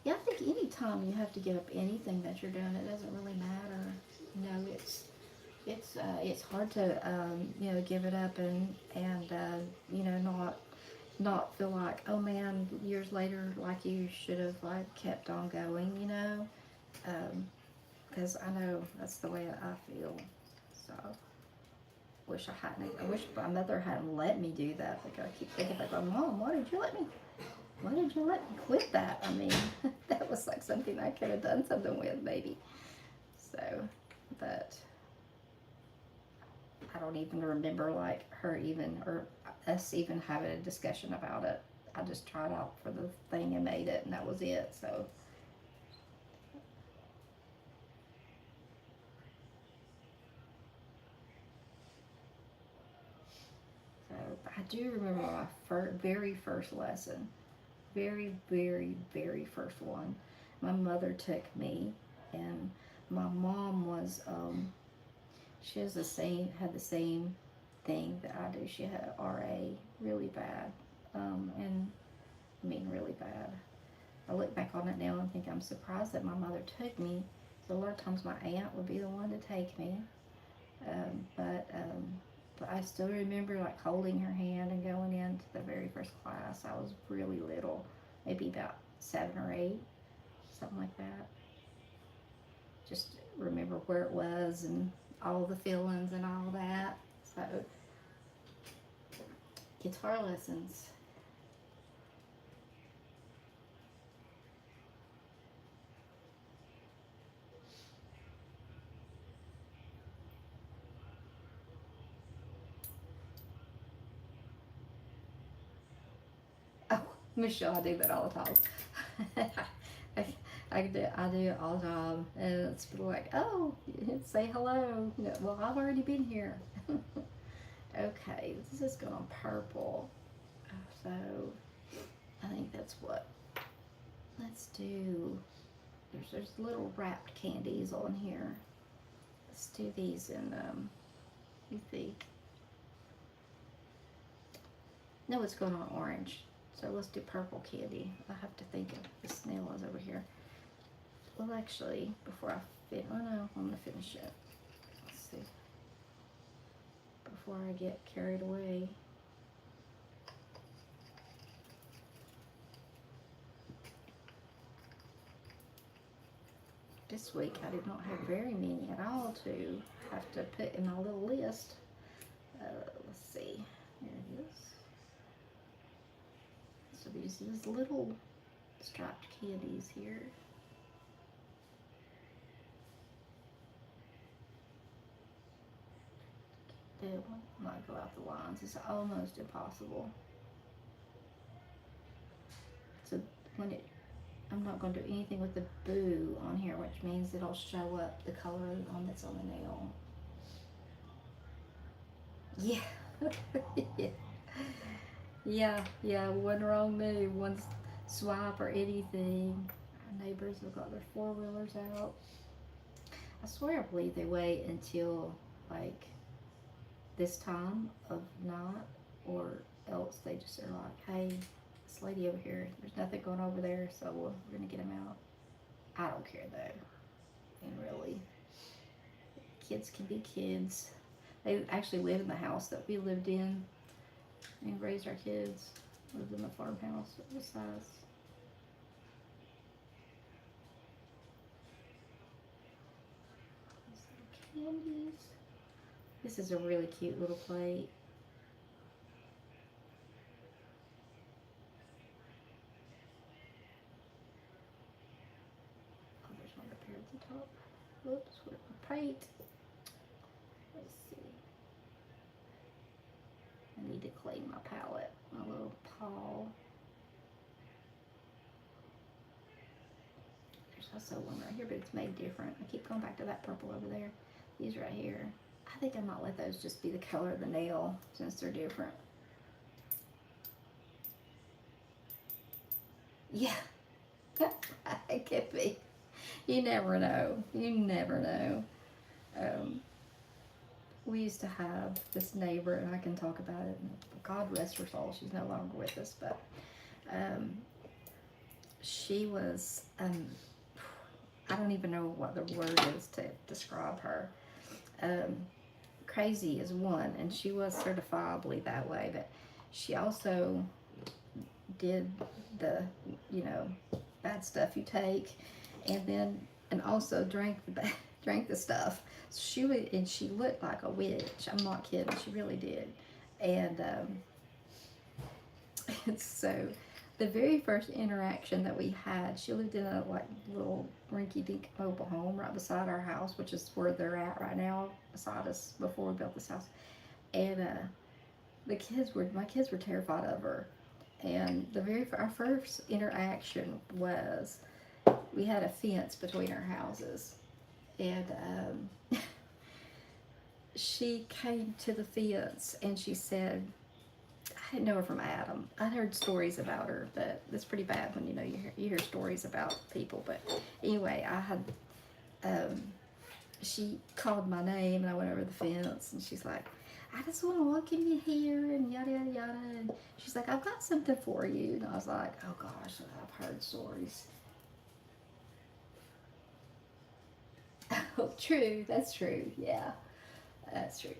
Yeah, I think anytime you have to give up anything that you're doing, it doesn't really matter. It's hard to, give it up and not feel like, oh man, years later, like you should have like kept on going. Because I know that's the way I feel. So I wish my mother hadn't let me do that. Like I keep thinking like, Mom, why did you let me quit that? I mean, that was like something I could have done something with maybe. So, but I don't even remember like her even, or us even having a discussion about it. I just tried out for the thing and made it, and that was it. So I do remember my very first lesson, very, very, very first one. My mother took me, and my mom was, she has had the same thing that I do. She had RA really bad, and I mean really bad. I look back on it now and think I'm surprised that my mother took me. So a lot of times my aunt would be the one to take me, um, but um, but I still remember like holding her hand and going into the very first class. I was really little, maybe about 7 or 8, something like that. Just remember where it was and all the feelings and all that. So guitar lessons. Oh, Michelle, I do that all the time. I do it all the time, and it's like, oh, say hello. No, well, I've already been here. Okay, this is going on purple, so I think that's what. Let's do. There's little wrapped candies on here. Let's do these in you think? No, it's going on orange. So let's do purple candy. I have to think of the snail is over here. Well, actually, before I oh no, I'm gonna finish it. Let's see. Before I get carried away. This week I did not have very many at all to have to put in my little list. Let's see. Here it is. So these little striped candies here. It will not go out the lines. It's almost impossible. So when I'm not going to do anything with the boo on here, which means it'll show up the color of the one that's on the nail. Yeah. Yeah, one wrong move, one swipe or anything. Our neighbors have got their four-wheelers out. I swear I believe they wait until like this time of night, or else they just are like, hey, this lady over here, there's nothing going over there, so we're gonna get them out. I don't care though. And really, kids can be kids. They actually live in the house that we lived in and raised our kids. Lived in the farmhouse beside us. Candies. This is a really cute little plate. Oh, there's one up here at the top. Whoops, where's my plate? Let's see. I need to clean my palette, my little paw. There's also one right here, but it's made different. I keep going back to that purple over there. These right here. I think I might let those just be the color of the nail since they're different. Yeah, it could be. You never know. You never know. We used to have this neighbor, and I can talk about it. God rest her soul. She's no longer with us, but she was. I don't even know what the word is to describe her. Crazy is one, and she was certifiably that way, but she also did the, bad stuff you take, and also drank the stuff. So she looked like a witch. I'm not kidding. She really did. And so the very first interaction that we had, she lived in a little rinky-dink mobile home right beside our house, which is where they're at right now, beside us before we built this house. And my kids were terrified of her. And our first interaction was, we had a fence between our houses, and she came to the fence and she said, I didn't know her from Adam. I'd heard stories about her, but it's pretty bad when you hear stories about people. But anyway, she called my name, and I went over the fence, and she's like, I just want to welcome you here, and yada yada yada. And she's like, I've got something for you. And I was like, oh gosh, I've heard stories. Oh, true. That's true. Yeah, that's true.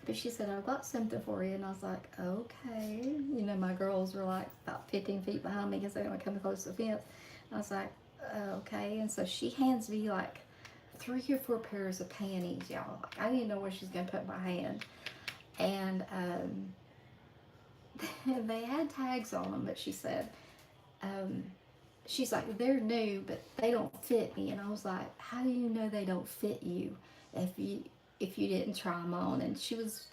But she said, I've got something for you. And I was like, okay. My girls were like about 15 feet behind me because they don't come close to the fence. And I was like, okay. And so she hands me like 3 or 4 pairs of panties, y'all. Like, I didn't know where she's going to put in my hand. And they had tags on them, but she said, she's like, they're new, but they don't fit me. And I was like, how do you know they don't fit you if you didn't try them on? And she was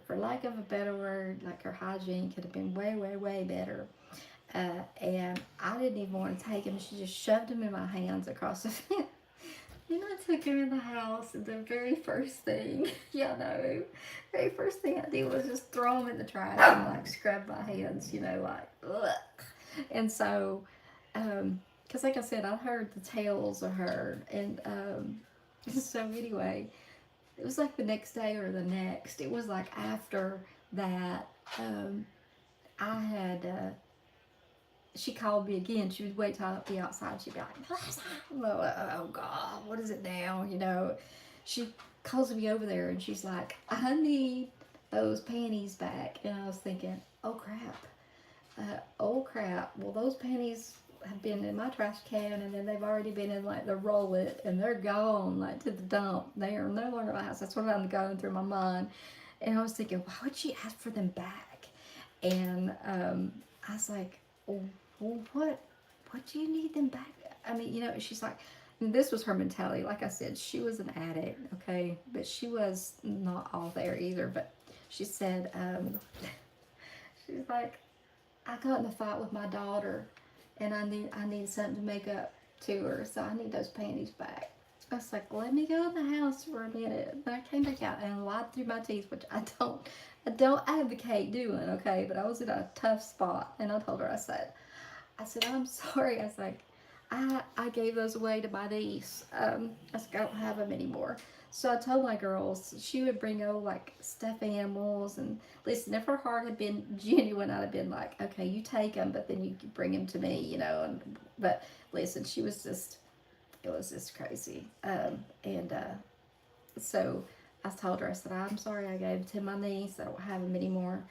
for lack of a better word, like her hygiene could have been way, way, way better. And I didn't even want to take him. She just shoved him in my hands across the fence. And I took him in the house, and the very first thing, yeah, no, very first thing I did was just throw him in the trash and like scrub my hands, like, ugh. And so, because like I said, I heard the tales of her, and so anyway, it was like the next day or the next. It was like after that, I had. She called me again. She would wait till I'd be outside. She'd be like, oh God, what is it now? She calls me over there and she's like, I need those panties back. And I was thinking, oh crap. Well, those panties have been in my trash can, and then they've already been in like the roll-it, and they're gone like to the dump. They are no longer in my house. That's what I'm going through my mind. And I was thinking, why would she ask for them back? And I was like, oh, well, what do you need them back? I mean, she's like, this was her mentality. Like I said, she was an addict, okay, but she was not all there either. But she said, she's like, I got in a fight with my daughter, and I need something to make up to her, so I need those panties back. I was like, let me go in the house for a minute. And I came back out and lied through my teeth, which I don't advocate doing, okay? But I was in a tough spot, and I told her, I said, I'm sorry. I was like, I gave those away to my niece. I was like, I don't have them anymore. So I told my girls, she would bring like stuffed animals, and listen, if her heart had been genuine, I'd have been like, okay, you take them, but then you bring them to me, but listen, it was just crazy. So I told her, I said, I'm sorry, I gave them to my niece. I don't have them anymore.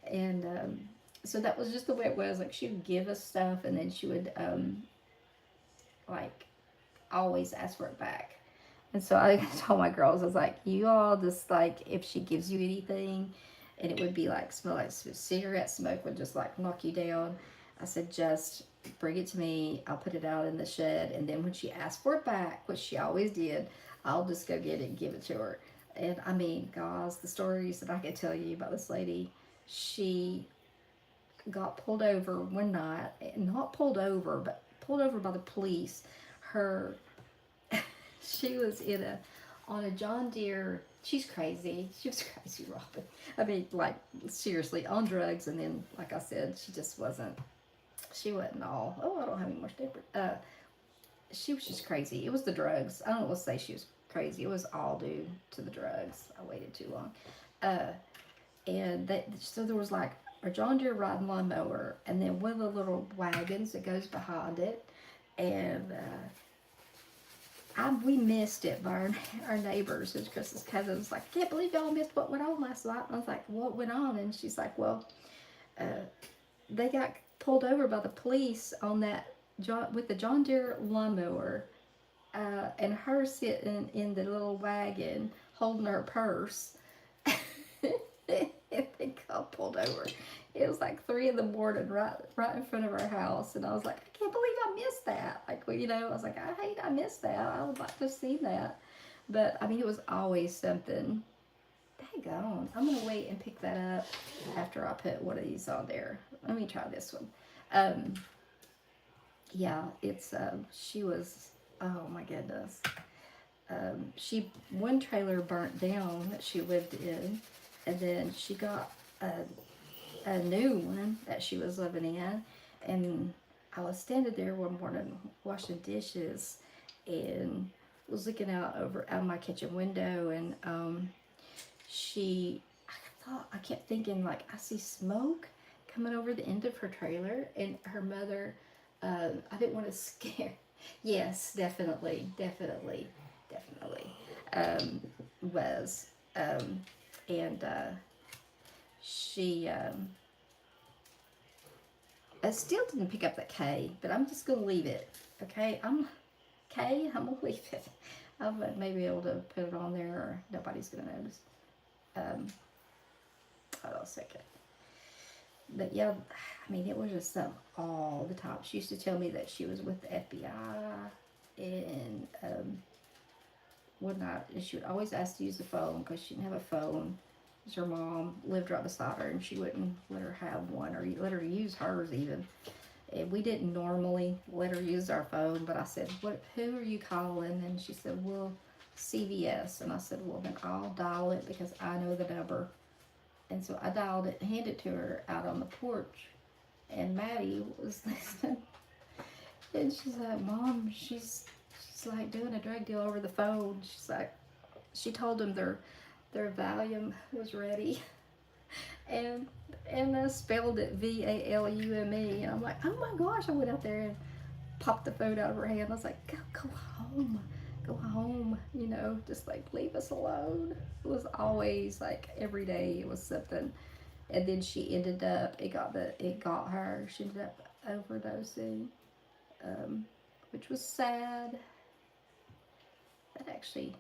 And so that was just the way it was. Like, she would give us stuff, and then she would like always ask for it back. And so I told my girls, I was like, you all just like, if she gives you anything, and it would be like, smell like cigarette smoke would just like knock you down, I said, just bring it to me. I'll put it out in the shed, and then when she asks for it back, which she always did, I'll just go get it and give it to her. And I mean, guys, the stories that I could tell you about this lady, she got pulled over one night, not pulled over, but pulled over by the police. She was on a John Deere. She's crazy. She was crazy, Robin. I mean, like, seriously, on drugs, and then, like I said, she wasn't all, oh, I don't have any more stamper. She was just crazy. It was the drugs. I don't want to say she was crazy. It was all due to the drugs. I waited too long. So there was like a John Deere riding lawnmower, and then one of the little wagons that goes behind it, and we missed it by our neighbors. Chris's cousin was like, I can't believe y'all missed what went on last night. And I was like, what went on? And she's like, well, they got pulled over by the police on that with the John Deere lawnmower, and her sitting in the little wagon holding her purse. And they got pulled over. It was like 3 in the morning, right in front of our house, and I was like, I can't believe I missed that. Like, I was like, I missed that. I would like to have seen that. But I mean, it was always something. Daggone. I'm gonna wait and pick that up after I put one of these on there. Let me try this one. Yeah, it's she was, oh my goodness. One trailer burnt down that she lived in, and then she got a new one that she was living in, and I was standing there one morning washing dishes, and was looking out my kitchen window, and I kept thinking, like, I see smoke coming over the end of her trailer, and her mother, I didn't want to scare. Yes, definitely, was, and she, I still didn't pick up that K, but I'm just gonna leave it, okay? I'm gonna leave it. I may be able to put it on there, or nobody's gonna notice. Hold on a second. But yeah, I mean, it was just something all the time. She used to tell me that she was with the FBI, and one night, and she would always ask to use the phone because she didn't have a phone. 'cause her mom lived right beside her, and she wouldn't let her have one or let her use hers even. And we didn't normally let her use our phone, but I said, "What? Who are you calling?" And she said, "Well, CVS." And I said, "Well, then I'll dial it because I know the number." And so I dialed it and handed it to her out on the porch. And Maddie was listening, and she's like, "Mom, she's like doing a drug deal over the phone." She's like, she told them their Valium was ready, and I spelled it VALUME, and I'm like, "Oh my gosh!" I went out there and popped the phone out of her hand. I was like, go home, go home, you know, just like leave us alone." It was always like every day it was something. And then she ended up, it got her. She ended up overdosing, um, which was sad. That actually,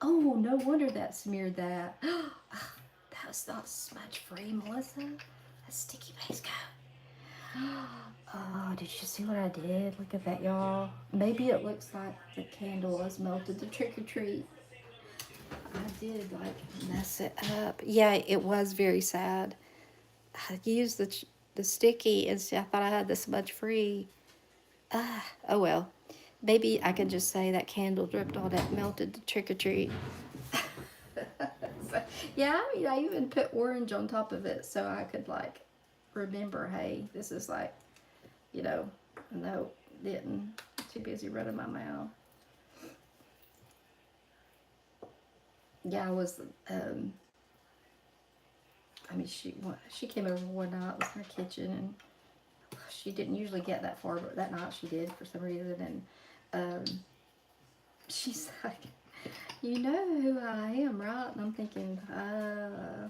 oh, no wonder that smeared that. That was not smudge free, Melissa. That's sticky base coat. Oh, did you see what I did? Look at that, y'all. Maybe it looks like the candle has melted the trick or treat. I did like mess it up. Yeah, it was very sad. I used the sticky and see, I thought I had this much free. Oh well. Maybe I can just say that candle dripped on it, melted the trick or treat. So, yeah, I mean, I even put orange on top of it so I could like remember, hey, this is like, you know, no, didn't. Too busy running my mouth. Yeah, I was. I mean, she came over one night. It was in her kitchen, and she didn't usually get that far, but that night she did for some reason. And she's like, "You know who I am, right?" And I'm thinking, uh,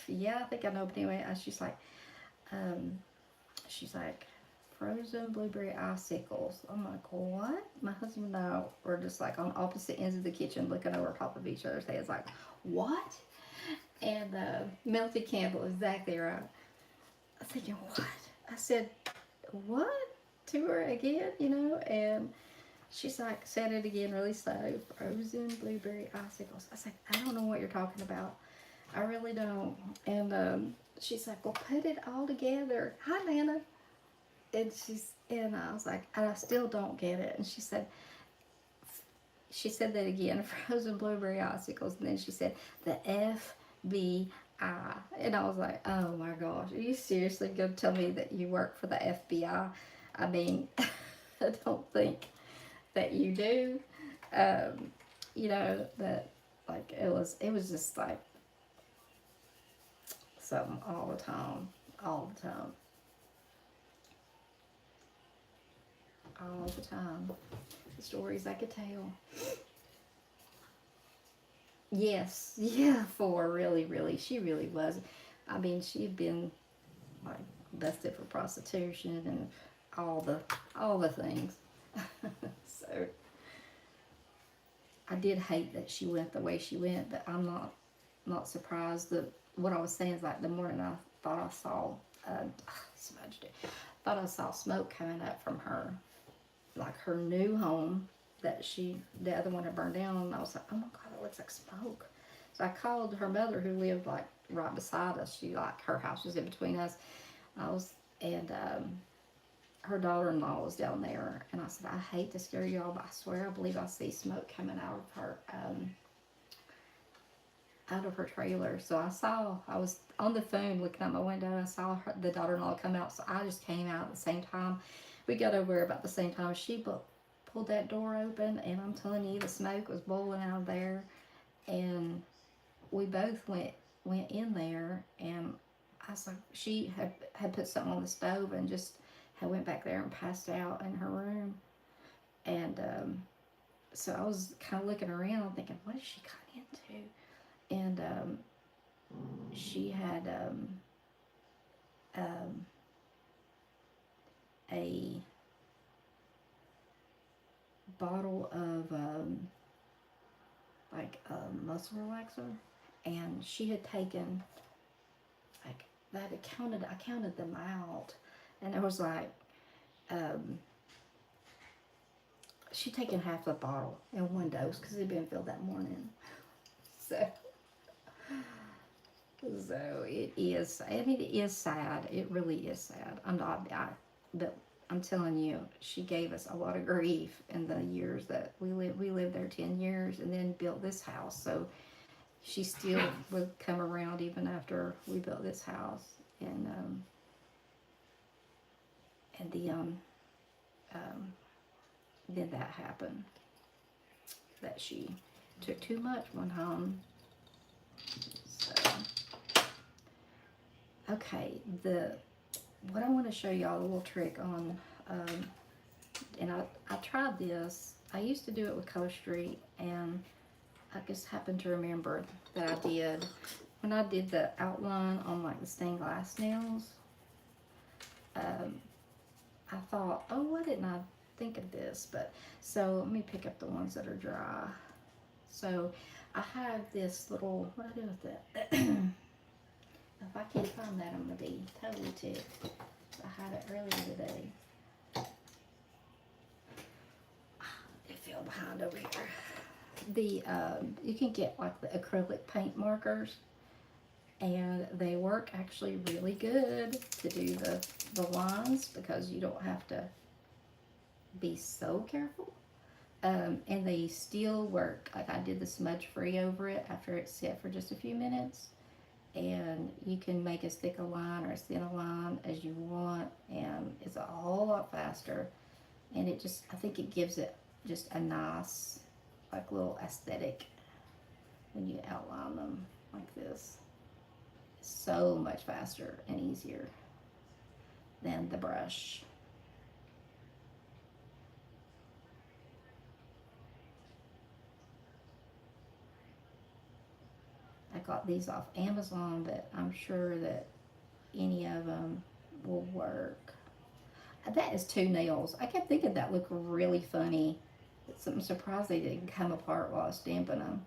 yeah, I think I know. But anyway, um, she's like, "Frozen blueberry icicles." I'm like, "What?" My husband and I were just like on opposite ends of the kitchen, looking over top of each other's heads, like, "What?" And melted candle, exactly right. I'm thinking, "What?" I said, "What?" to her again, you know, and she's like, said it again really slow. "Frozen blueberry icicles." I was like, "I don't know what you're talking about. I really don't." And she's like, "Well, put it all together." "Hi, Nana." And I was like, "I still don't get it." And she said that again, "Frozen blueberry icicles." And then she said, "The FBI." And I was like, "Oh my gosh, are you seriously going to tell me that you work for the FBI? I mean, I don't think that you do." Um, you know, that like it was just like something all the time, all the time, all the time. The stories I could tell. Yes, yeah, for really, really, she really was. I mean, she'd been like busted for prostitution and all the all the things. So I did hate that she went the way she went, but I'm not surprised. That what I was saying is like the morning I thought I saw smudged it. Thought I saw smoke coming up from her, like her new home that the other one had burned down, and I was like, "Oh my god, it looks like smoke." So I called her mother, who lived like right beside us. She like her house was in between us. I was and her daughter-in-law was down there, and I said, "I hate to scare y'all, but I swear I believe I see smoke coming out of her trailer." So I was on the phone looking out my window. I saw the daughter-in-law come out, so I just came out at the same time. We got over about the same time. She pulled that door open, and I'm telling you, the smoke was boiling out of there. And we both went in there, and I was like, she had put something on the stove and just had went back there and passed out in her room. And so I was kind of looking around, thinking, what is she got into? And she had um, a bottle of like a muscle relaxer, and she had taken like that. I counted them out, and it was like she'd taken half the bottle in one dose because it had been filled that morning. So So it is. I mean, it is sad. It really is sad. But I'm telling you, she gave us a lot of grief in the years that we lived. We lived there 10 years, and then built this house. So she still would come around even after we built this house. And um, then that happened. That she took too much one home. So okay, what I want to show y'all a little trick on, and I tried this. I used to do it with Color Street, and I just happened to remember that I did when I did the outline on like the stained glass nails. Um, I thought, oh, why didn't I think of this? But so let me pick up the ones that are dry. So I have this little, what do I do with that? If I can't find that, I'm gonna be totally ticked. I had it earlier today. It fell behind over here. You can get like the acrylic paint markers, and they work actually really good to do the lines because you don't have to be so careful. And they still work. Like I did the smudge free over it after it set for just a few minutes, and you can make as thick a line or as thin a line as you want, and it's a whole lot faster. And it just, I think it gives it just a nice like little aesthetic when you outline them like this. It's so much faster and easier than the brush. I got these off Amazon, but I'm sure that any of them will work. That is two nails. I kept thinking that looked really funny. I'm surprised they didn't come apart while I was stamping them.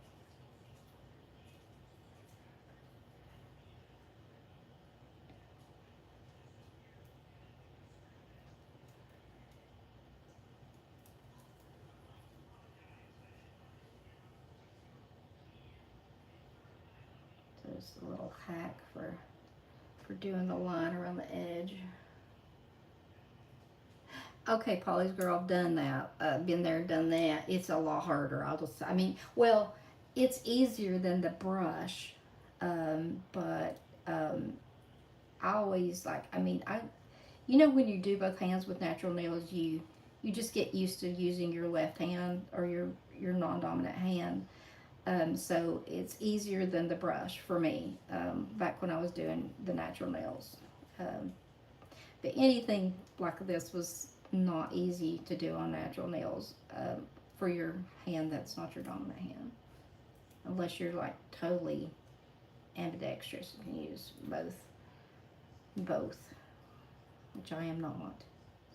So it's a little hack for doing the line around the edge. Okay, Polly's girl, I've done that. Been there, done that. It's a lot harder. I mean, well, it's easier than the brush, but I always like. I mean, when you do both hands with natural nails, you just get used to using your left hand or your non-dominant hand. So it's easier than the brush for me. Back when I was doing the natural nails. Um, but anything like this was not easy to do on natural nails for your hand that's not your dominant hand. Unless you're like totally ambidextrous and can use both, which I am not.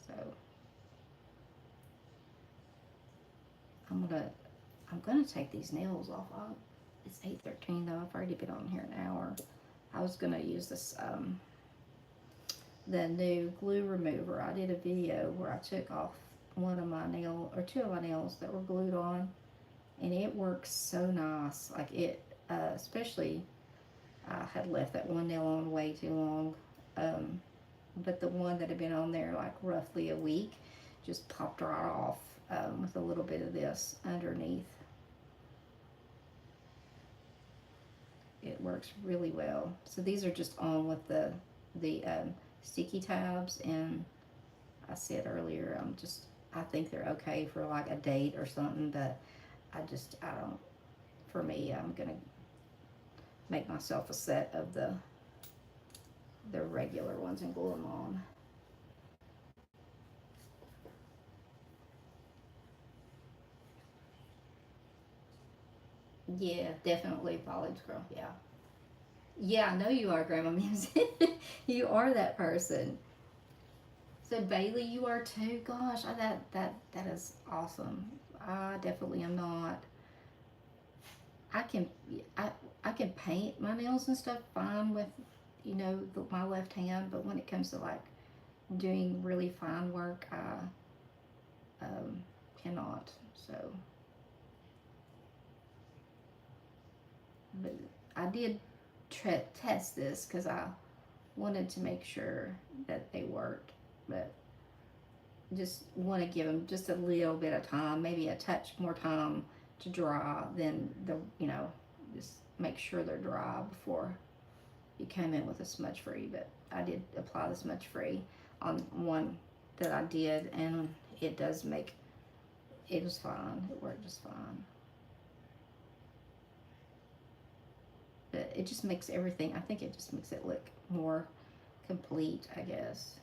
So I'm gonna take these nails off. It's 8:13 though. I've already been on here an hour. I was gonna use this the new glue remover. I did a video where I took off one of my two of my nails that were glued on, and it works so nice. Like it, especially I had left that one nail on way too long, but the one that had been on there like roughly a week just popped right off with a little bit of this underneath. It works really well. So these are just on with the sticky tabs, and I said earlier, I think they're okay for like a date or something, but I don't, for me, I'm gonna make myself a set of the regular ones and glue them on. Yeah, definitely Polly's girl. Yeah. Yeah, I know you are, Grandma Mims. You are that person. So Bailey, you are too. Gosh, that is awesome. I definitely am not. I can I I can paint my nails and stuff fine with my left hand, but when it comes to like doing really fine work, I cannot. So, but I did test this because I wanted to make sure that they worked, but just want to give them just a little bit of time, maybe a touch more time to dry than the, just make sure they're dry before you come in with a smudge free. But I did apply the smudge free on one that I did, and it does make, it was fine. It worked just fine. But it just makes everything, I think it just makes it look more complete, I guess.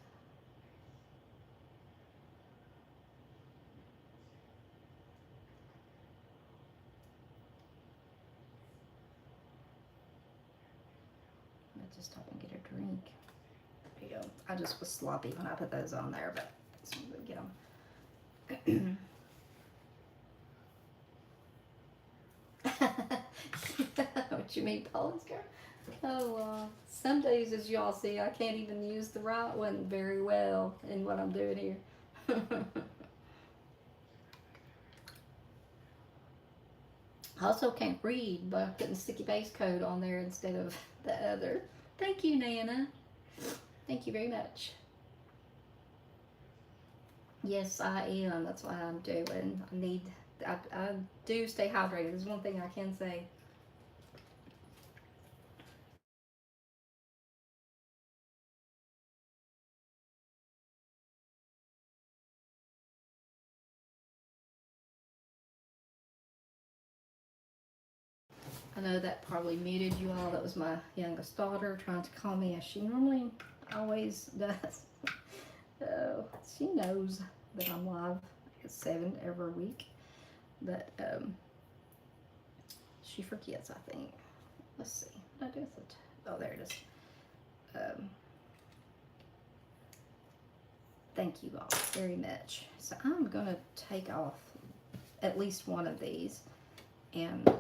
Let's just stop and get a drink. There you go. I just was sloppy when I put those on there, but let's get them. What you mean, Paula's girl? Oh, some days, as y'all see, I can't even use the right one very well in what I'm doing here. I also can't read by putting sticky base coat on there instead of the other. Thank you, Nana. Thank you very much. Yes, I am. That's what I'm doing. I do stay hydrated. There's one thing I can say. I know that probably muted you all. That was my youngest daughter trying to call me as she normally always does. Oh, she knows that I'm live at 7 every week. But she forgets, I think. Let's see. What did I do with it? Oh, there it is. Thank you all very much. So I'm going to take off at least one of these. And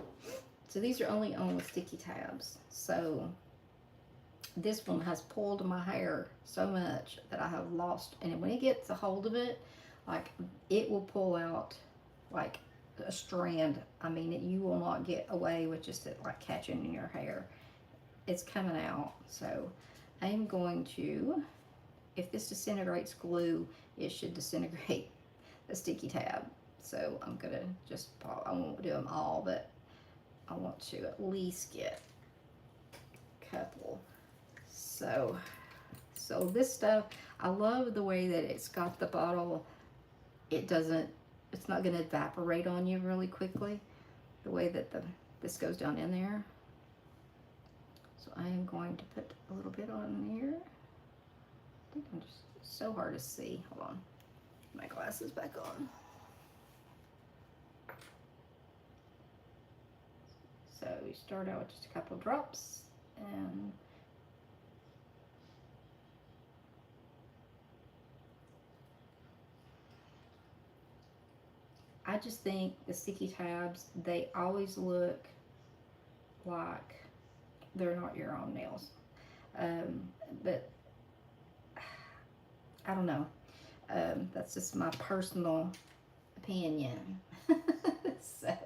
so these are only on with sticky tabs. So this one has pulled my hair so much that I have lost. And when it gets a hold of it, like it will pull out like a strand. I mean, you will not get away with just it like catching in your hair. It's coming out. So I'm going to, if this disintegrates glue, it should disintegrate the sticky tab. So I'm gonna just, I won't do them all, but I want to at least get a couple. So this stuff, I love the way that it's got the bottle. It's not gonna evaporate on you really quickly. The way that this goes down in there. So I am going to put a little bit on here. I think I'm just so hard to see. Hold on. My glasses back on. So you start out with just a couple drops, and I just think the sticky tabs, they always look like they're not your own nails. But I don't know. That's just my personal opinion. So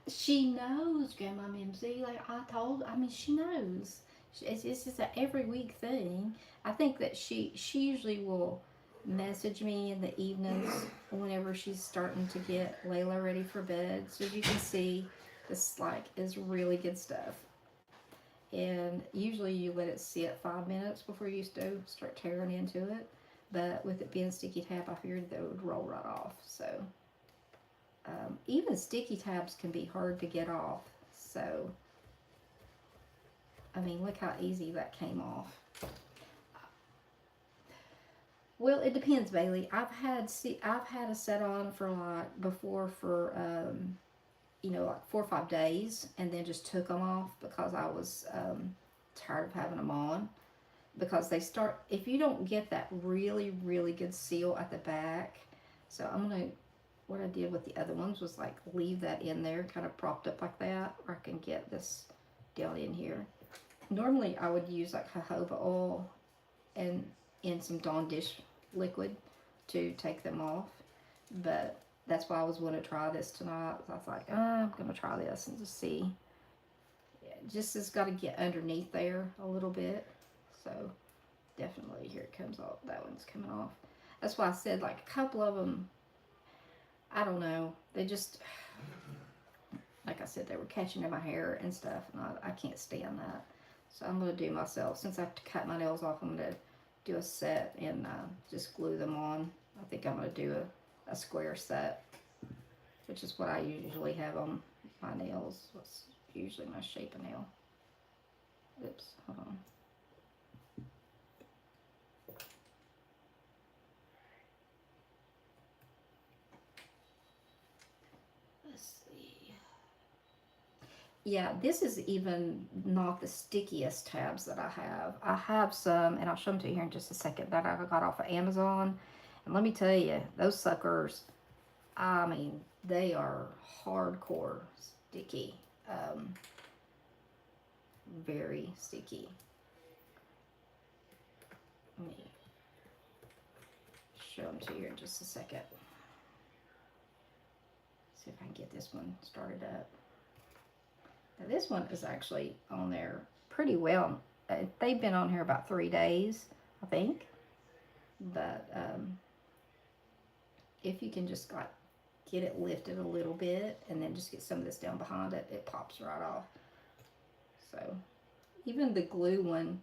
she knows, Grandma Mimsy. Like I mean, she knows. It's just an every week thing. I think that she usually will message me in the evenings whenever she's starting to get Layla ready for bed. So as you can see, this like is really good stuff. And usually you let it sit 5 minutes before you start tearing into it. But with it being sticky tab, I figured that it would roll right off. So even sticky tabs can be hard to get off. So I mean, look how easy that came off. Well, it depends, Bailey. I've had a set on for like before for like 4 or 5 days, and then just took them off because I was tired of having them on. Because they start, if you don't get that really, really good seal at the back. So what I did with the other ones was like leave that in there, kind of propped up like that, or I can get this down in here. Normally I would use like jojoba oil and in some Dawn dish liquid to take them off, but that's why I was going to try this tonight. I was like, I'm going to try this and just see. just has got to get underneath there a little bit. So definitely, here it comes off. That one's coming off. That's why I said, like, a couple of them, I don't know, they just, like I said, they were catching in my hair and stuff, and I can't stand that. So I'm going to do myself, since I have to cut my nails off, I'm going to do a set and just glue them on. I think I'm going to do a square set, which is what I usually have on my nails. What's usually my shape of nail. Oops, hold on. Let's see. Yeah, this is even not the stickiest tabs that I have. I have some, and I'll show them to you here in just a second, that I got off of Amazon. And let me tell you, those suckers, I mean, they are hardcore sticky. Very sticky. Let me show them to you in just a second. See if I can get this one started up. Now this one is actually on there pretty well. They've been on here about 3 days, I think. But if you can just like get it lifted a little bit and then just get some of this down behind it, it pops right off. So even the glue one,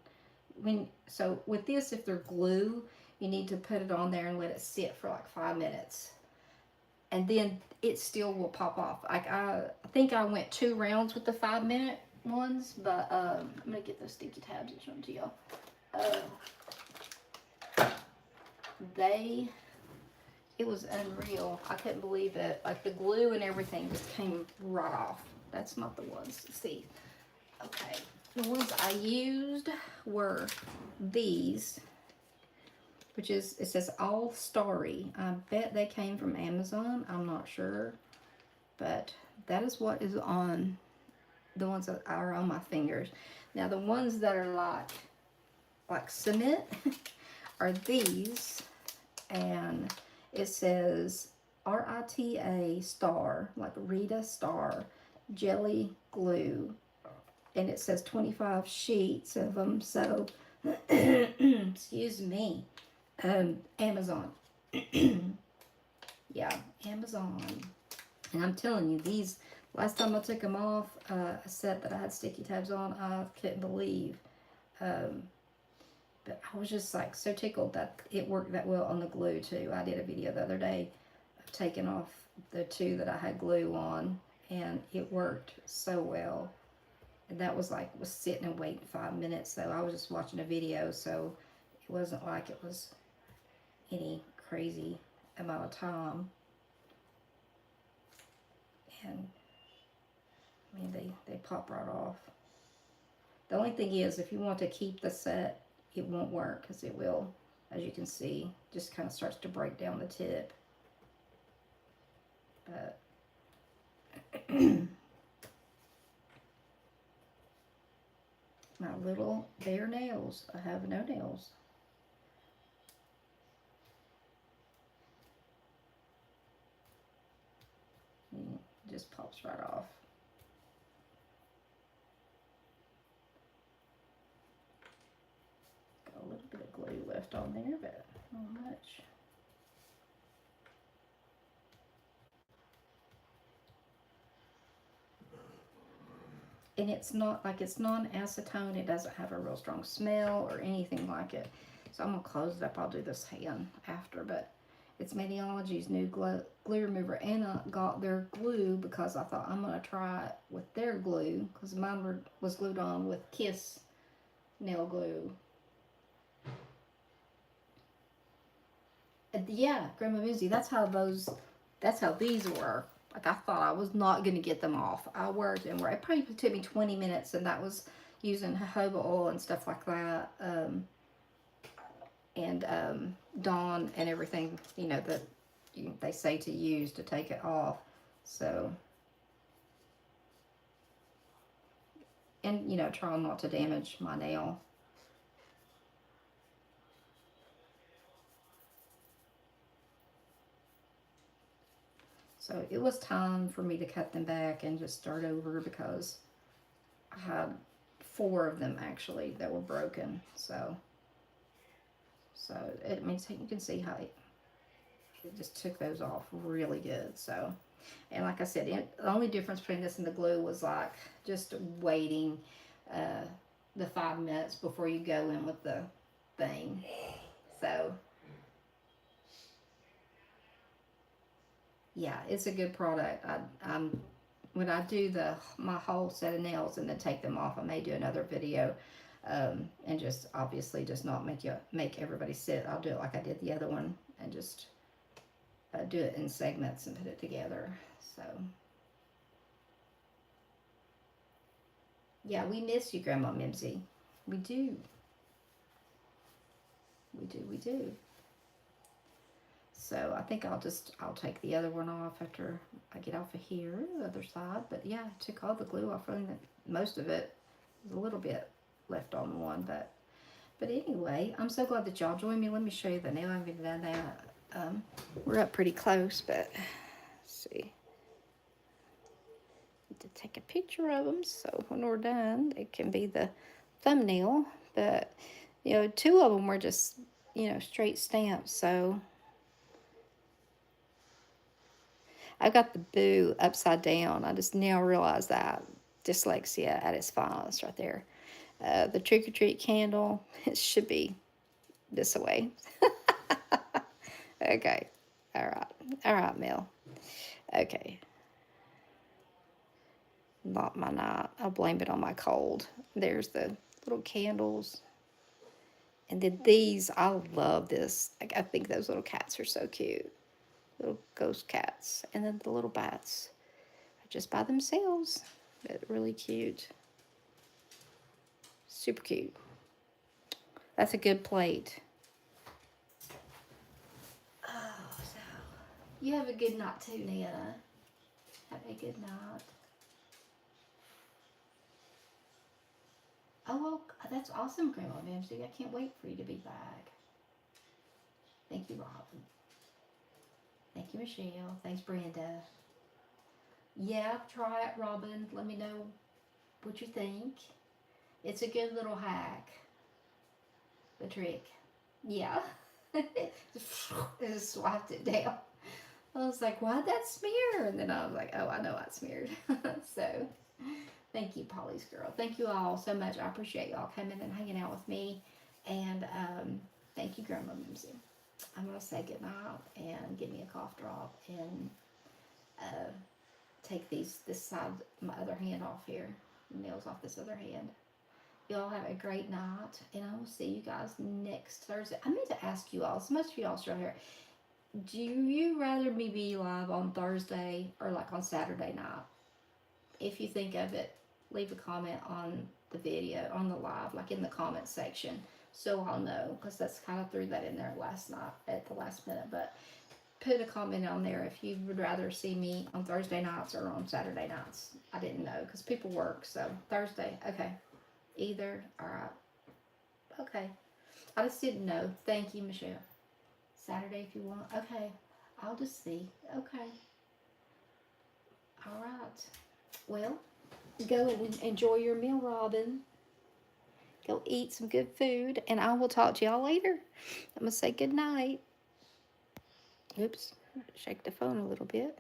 so with this, if they're glue, you need to put it on there and let it sit for like 5 minutes, and then it still will pop off. Like I think I went 2 rounds with the 5-minute ones, but I'm gonna get those sticky tabs and show them to y'all. It was unreal. I couldn't believe it. Like the glue and everything just came right off. That's not the ones. See, okay. The ones I used were these, which is, it says All Starry. I bet they came from Amazon. I'm not sure. But that is what is on the ones that are on my fingers. Now the ones that are like cement are these. And it says RITA star, like Rita star, jelly glue. And it says 25 sheets of them. So, excuse me, Amazon. Yeah, Amazon. And I'm telling you, these, last time I took them off, a set that I had sticky tabs on, I couldn't believe. But I was just like so tickled that it worked that well on the glue too. I did a video the other day of taking off the 2 that I had glue on, and it worked so well. And that was sitting and waiting 5 minutes though. I was just watching a video, so it wasn't like it was any crazy amount of time. And I mean, they pop right off. The only thing is, if you want to keep the set, it won't work, because it will, as you can see, just kind of starts to break down the tip. But my little bare nails, I have no nails. And it just pops right off. Got a little bit of glue left on there, but not much. And it's not like, it's non-acetone. It doesn't have a real strong smell or anything like it. So I'm gonna close it up. I'll do this hand after, but it's Maniology's new glue remover, and I got their glue because I thought I'm gonna try it with their glue, because mine was glued on with Kiss nail glue. Yeah, Grandma Muzi, that's how these were. Like, I thought I was not going to get them off. I worked and worked. It probably took me 20 minutes, and that was using jojoba oil and stuff like that. And Dawn and everything, you know, that they say to use to take it off. So, and, you know, trying not to damage my nail. So it was time for me to cut them back and just start over, because I had 4 of them actually that were broken. So it means you can see how it just took those off really good. So, and like I said, the only difference between this and the glue was like just waiting uh, the 5 minutes before you go in with the thing. So, yeah, it's a good product. I'm when I do my whole set of nails and then take them off, I may do another video, and just obviously just not make everybody sit. I'll do it like I did the other one and just do it in segments and put it together. So yeah, we miss you, Grandma Mimsy. We do. We do. We do. So I think I'll take the other one off after I get off of here, the other side. But yeah, I took all the glue off. And most of it, there's a little bit left on one, but anyway, I'm so glad that y'all joined me. Let me show you the nail. I haven't done that. We're up pretty close, but let's see. Need to take a picture of them so when we're done, it can be the thumbnail. But you know, 2 of them were just straight stamps. So I got the boo upside down. I just now realized that. Dyslexia at its finest right there. The trick or treat candle, it should be this way. Okay. All right. All right, Mel. Okay. Not my night. I'll blame it on my cold. There's the little candles. And then these, I love this. Like, I think those little cats are so cute. Little ghost cats. And then the little bats are just by themselves. But really cute. Super cute. That's a good plate. Oh, so you have a good night too, Nana. Have a good night. Oh, well, that's awesome, Grandma Mimsy. I can't wait for you to be back. Thank you, Robin. Thank you, Michelle. Thanks, Brenda. Yeah, try it, Robin. Let me know what you think. It's a good little hack. The trick. Yeah. Just swiped it down. I was like, why'd that smear? And then I was like, oh, I know I smeared. So, thank you, Polly's girl. Thank you all so much. I appreciate y'all coming and hanging out with me. And thank you, Grandma Mimsy. I'm going to say goodnight and give me a cough drop and take this side, my other hand off here. Nails off this other hand. Y'all have a great night, and I will see you guys next Thursday. I meant to ask you all, so much of y'all still here. Do you rather me be live on Thursday or like on Saturday night? If you think of it, leave a comment on the video, on the live, like in the comment section, so I'll know, because that's kind of threw that in there last night at the last minute. But put a comment on there if you would rather see me on Thursday nights or on Saturday nights. I didn't know, because people work, so Thursday, okay. Either, all right. Okay. I just didn't know. Thank you, Michelle. Saturday if you want. Okay. I'll just see. Okay. All right. Well, go and enjoy your meal, Robin. Go eat some good food, and I will talk to y'all later. I'm going to say good night. Oops. Shake the phone a little bit.